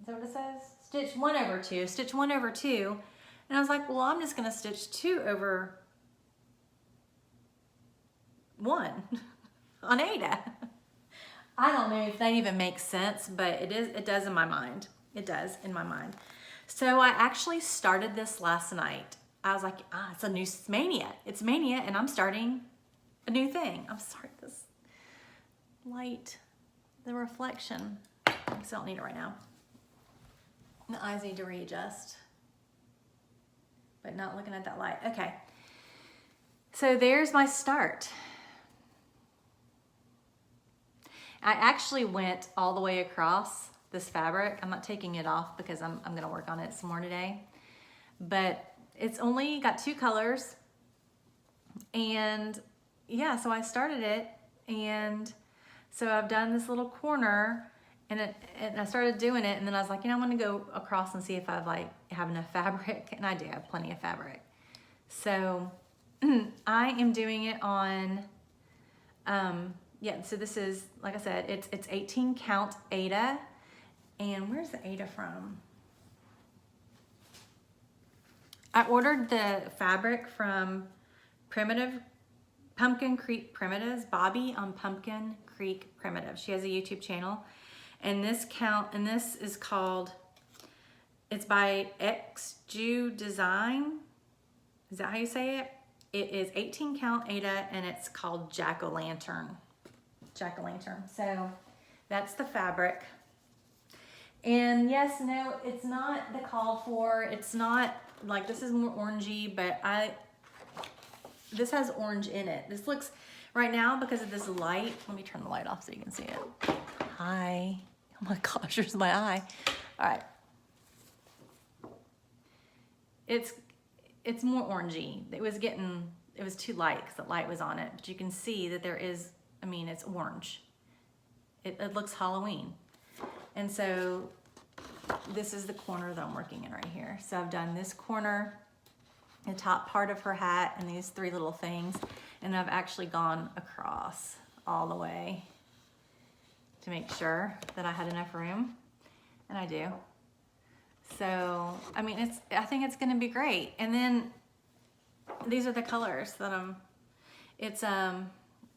Is that what it says? Stitch 1/2, stitch 1/2. And I was like, well, I'm just gonna stitch 2/1 on Aida. I don't know if that even makes sense, but it does in my mind. It does in my mind. So I actually started this last night. I was like, it's a new mania. It's mania and I'm starting a new thing. I'm sorry, this light, the reflection. I don't need it right now. The eyes need to readjust, but not looking at that light. Okay, so there's my start. I actually went all the way across this fabric. I'm not taking it off because I'm gonna work on it some more today. But it's only got 2 colors. And yeah, so I started it, and so I've done this little corner, and I started doing it, and then I was like, you know, I'm gonna go across and see if I have enough fabric, and I do have plenty of fabric. So I am doing it on, yeah, so this is, like I said, it's 18 count Aida, and where's the Aida from? I ordered the fabric from Pumpkin Creek Primitives, Bobby on Pumpkin Creek Primitives. She has a YouTube channel, and this is called, it's by XJU Design. Is that how you say it? It is 18 count Aida, and it's called Jack-O-Lantern. Jack-O-Lantern. So that's the fabric. And yes, no, it's not the called for. It's not like, this is more orangey, but this has orange in it. This looks, right now, because of this light, let me turn the light off so you can see it. Hi. Oh my gosh, there's my eye. All right. It's more orangey. It was too light because the light was on it, but you can see that there is, I mean, it's orange. It looks Halloween. And so this is the corner that I'm working in right here. So I've done this corner, the top part of her hat, and these 3 little things. And I've actually gone across all the way to make sure that I had enough room, and I do. So, I mean, I think it's gonna be great. And then these are the colors that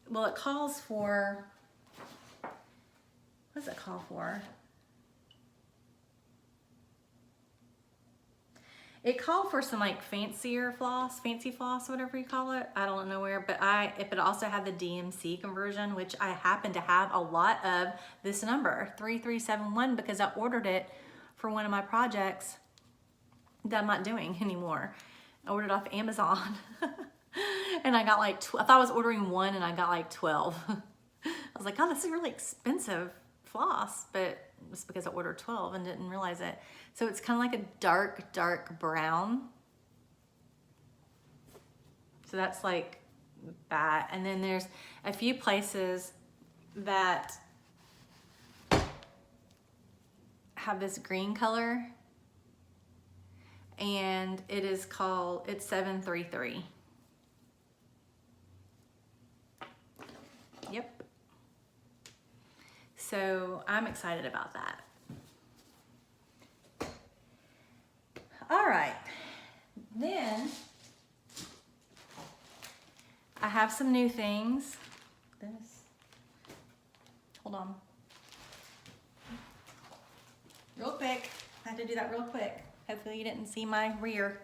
well, it calls for, what does it call for? It called for some like fancy floss, whatever you call it. I don't know where, but it also had the DMC conversion, which I happen to have a lot of this number, 3371, because I ordered it for one of my projects that I'm not doing anymore. I ordered off Amazon and I got like, I thought I was ordering 1 and I got like 12. I was like, oh, this is really expensive floss, but it's because I ordered 12 and didn't realize it. So it's kind of like a dark, dark brown. So that's like that. And then there's a few places that have this green color, and it's 733. Yep. So I'm excited about that. All right, then I have some new things. Hold on. Real quick, I had to do that real quick. Hopefully you didn't see my rear.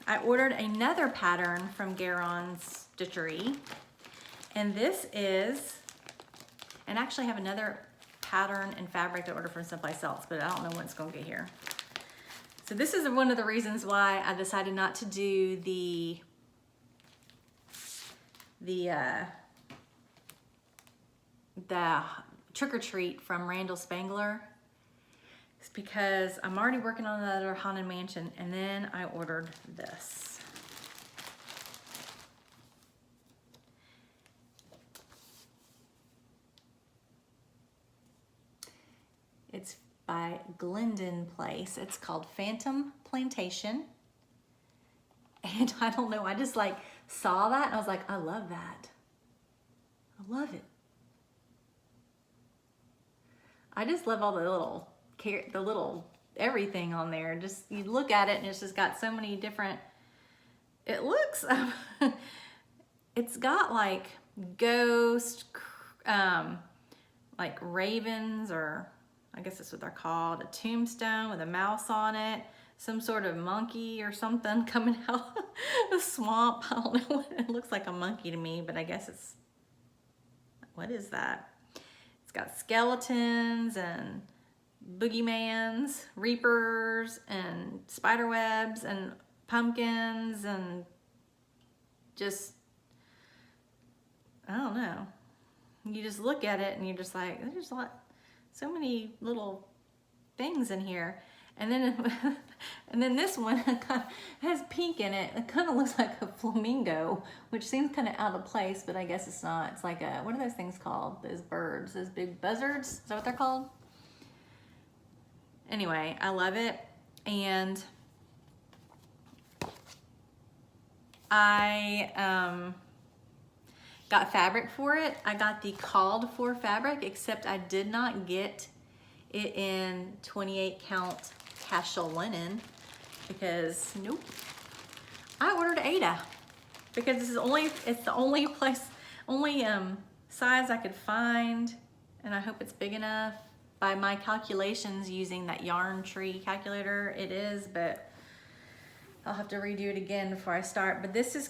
I ordered another pattern from Garon's Stitchery, and this is, and actually I have another pattern and fabric to order from someplace else, but I don't know when it's gonna get here. So this is one of the reasons why I decided not to do the trick or treat from Randall Spangler. It's because I'm already working on another Haunted Mansion, and then I ordered this. It's by Glendon Place. It's called Phantom Plantation. And I don't know, I just like saw that and I was like, I love that. I love it. I just love all the little everything on there. Just, you look at it and it's just got so many different, it looks, it's got like ghost, like ravens, or I guess that's what they're called, a tombstone with a mouse on it, some sort of monkey or something coming out of the swamp. I don't know what it looks like, a monkey to me, but I guess it's, what is that? It's got skeletons and boogeymans, reapers and spider webs and pumpkins and just, I don't know. You just look at it and you're just like, there's a lot, so many little things in here. And then and then this one kind of has pink in it. It kind of looks like a flamingo, which seems kind of out of place, but I guess it's not. It's like a, what are those things called? Those birds, those big buzzards? Is that what they're called? Anyway, I love it. And I got fabric for it. I got the called for fabric, except I did not get it in 28 count casual linen because nope. I ordered Ada because this is it's the only size I could find, and I hope it's big enough. By my calculations using that yarn tree calculator, it is, but I'll have to redo it again before I start. But this is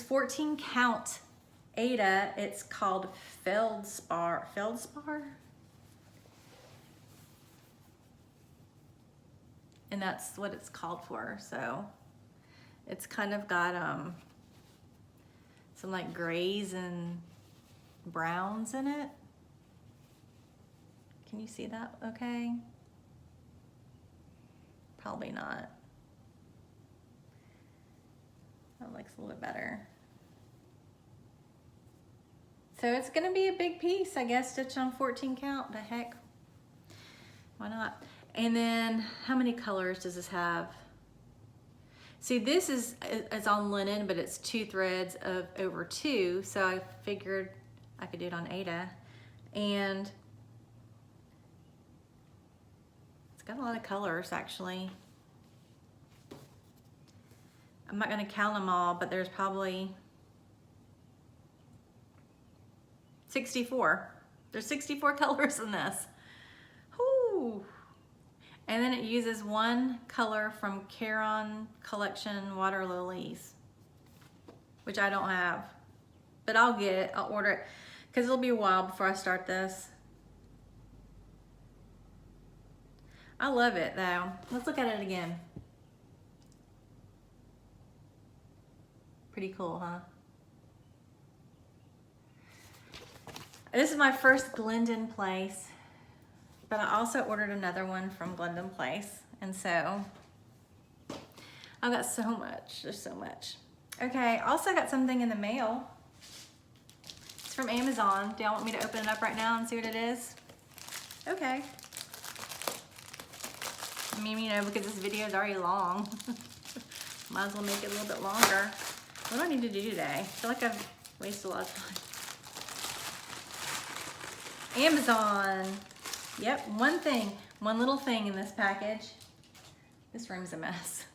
14 count Ada. It's called Feldspar. And that's what it's called for. So it's kind of got some like grays and browns in it. Can you see that okay? Probably not. That looks a little bit better. So it's gonna be a big piece, I guess, stitched on 14 count, the heck. Why not? And then how many colors does this have? See, this is on linen, but it's 2 threads of over 2. So I figured I could do it on Ada. And it's got a lot of colors actually. I'm not gonna count them all, but there's probably 64. There's 64 colors in this. Whew. And then it uses 1 color from Caron Collection Water Lilies, which I don't have, but I'll get it, I'll order it, because it'll be a while before I start this. I love it though. Let's look at it again. Pretty cool, huh? This is my first Glendon Place, but I also ordered another one from Glendon Place. And so I've got so much, there's so much. Okay, also got something in the mail. It's from Amazon. Do y'all want me to open it up right now and see what it is? Okay. I mean, you know, because this video is already long. Might as well make it a little bit longer. What do I need to do today? I feel like I've wasted a lot of time. Amazon. Yep, one little thing in this package. This room's a mess.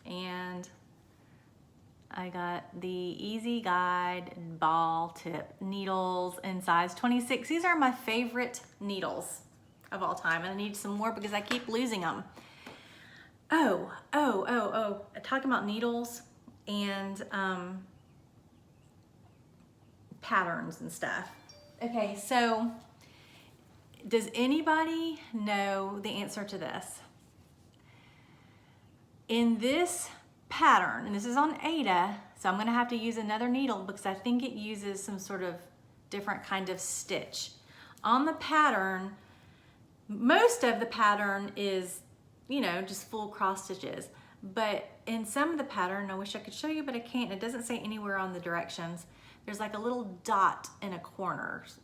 And I got the Easy Guide ball tip needles in size 26. These are my favorite needles of all time, and I need some more because I keep losing them. Oh, talking about needles and patterns and stuff. Okay, so does anybody know the answer to this? In this pattern, and this is on Ada, so I'm gonna have to use another needle because I think it uses some sort of different kind of stitch. On the pattern, most of the pattern is, you know, just full cross stitches. But in some of the pattern, I wish I could show you, but I can't. It doesn't say anywhere on the directions. There's like a little dot in corners.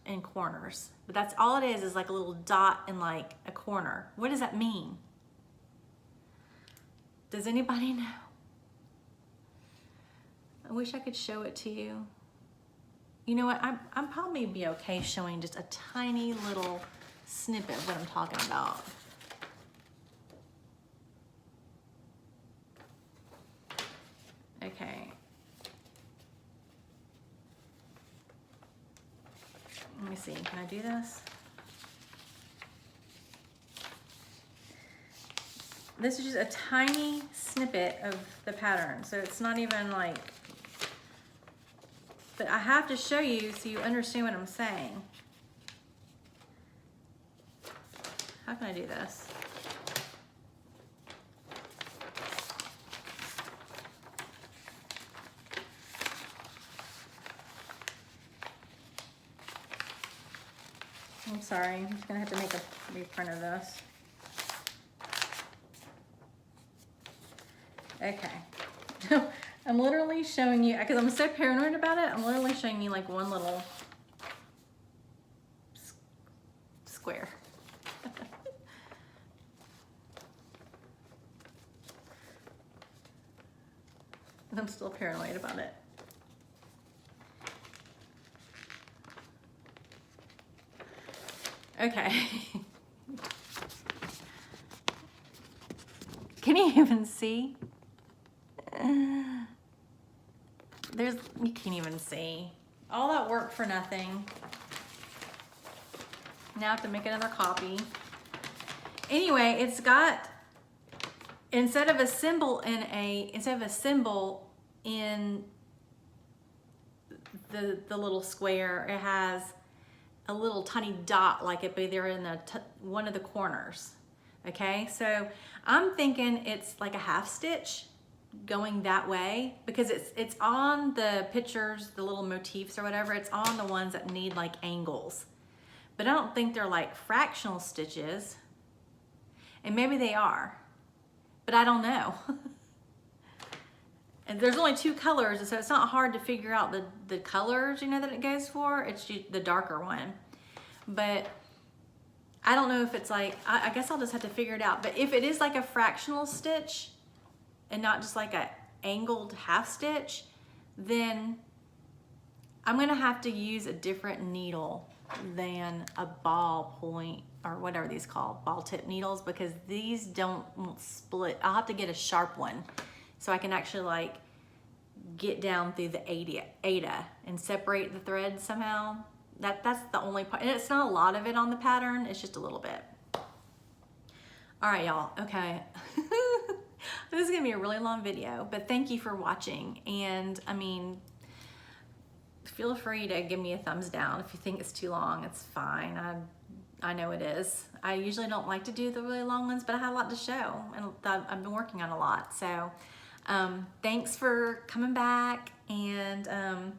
But that's all it is like a little dot in like a corner. What does that mean? Does anybody know? I wish I could show it to you. You know what, I'm probably be okay showing just a tiny little snippet of what I'm talking about. Okay. Let me see, can I do this? This is just a tiny snippet of the pattern, so it's not even like, but I have to show you so you understand what I'm saying. How can I do this? I'm sorry, I'm just gonna have to make a reprint of this. Okay. I'm literally showing you, because I'm so paranoid about it, I'm literally showing you like one little square. And I'm still paranoid about it. Okay. Can you even see? You can't even see. All that work for nothing. Now I have to make another copy. Anyway, it's got, instead of a symbol in the little square, it has a little tiny dot like it be there in one of the corners. Okay, so I'm thinking it's like a half stitch going that way, because it's on the pictures, the little motifs or whatever, it's on the ones that need like angles. But I don't think they're like fractional stitches. And maybe they are, but I don't know. And there's only 2 colors, so it's not hard to figure out the colors, you know, that it goes for. It's the darker one. But I don't know if it's like, I guess I'll just have to figure it out. But if it is like a fractional stitch and not just like a angled half stitch, then I'm gonna have to use a different needle than a ball point or whatever these called, ball tip needles, because these won't split. I'll have to get a sharp one so I can actually like get down through the Ada and separate the thread somehow. That's the only part, and it's not a lot of it on the pattern, it's just a little bit. All right, y'all, okay. This is gonna be a really long video, but thank you for watching. And I mean, feel free to give me a thumbs down if you think it's too long. It's fine, I know it is. I usually don't like to do the really long ones, but I have a lot to show, and I've been working on a lot. So thanks for coming back. And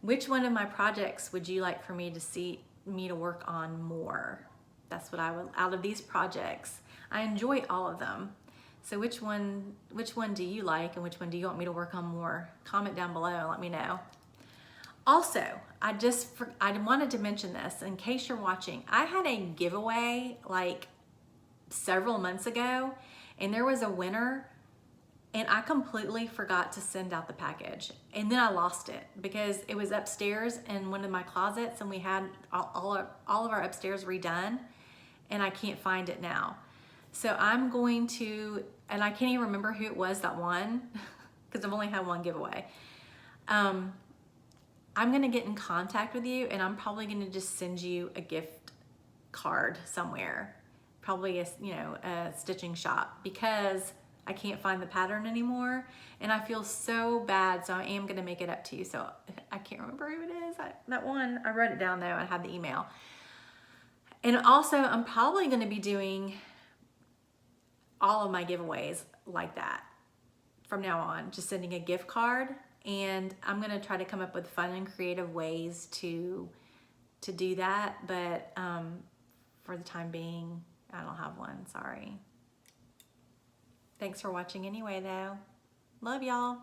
which one of my projects would you like for me to work on more? That's what I would, out of these projects. I enjoy all of them. So which one do you like, and which one do you want me to work on more? Comment down below and let me know. Also, I wanted to mention this in case you're watching. I had a giveaway like several months ago, and there was a winner, and I completely forgot to send out the package. And then I lost it because it was upstairs in one of my closets, and we had all of our upstairs redone, and I can't find it now. So I'm going to, and I can't even remember who it was that won because I've only had one giveaway. I'm gonna get in contact with you, and I'm probably gonna just send you a gift card somewhere, probably a stitching shop, because I can't find the pattern anymore, and I feel so bad. So I am gonna make it up to you. So I can't remember who it is. That one, I wrote it down though. I had the email. And also, I'm probably gonna be doing all of my giveaways like that from now on, just sending a gift card. And I'm gonna try to come up with fun and creative ways to do that. But for the time being, I don't have one, sorry. Thanks for watching anyway though. Love y'all.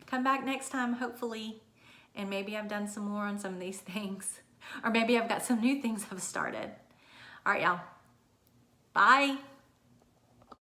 Come back next time, hopefully. And maybe I've done some more on some of these things. Or maybe I've got some new things I've started. All right, y'all. Bye.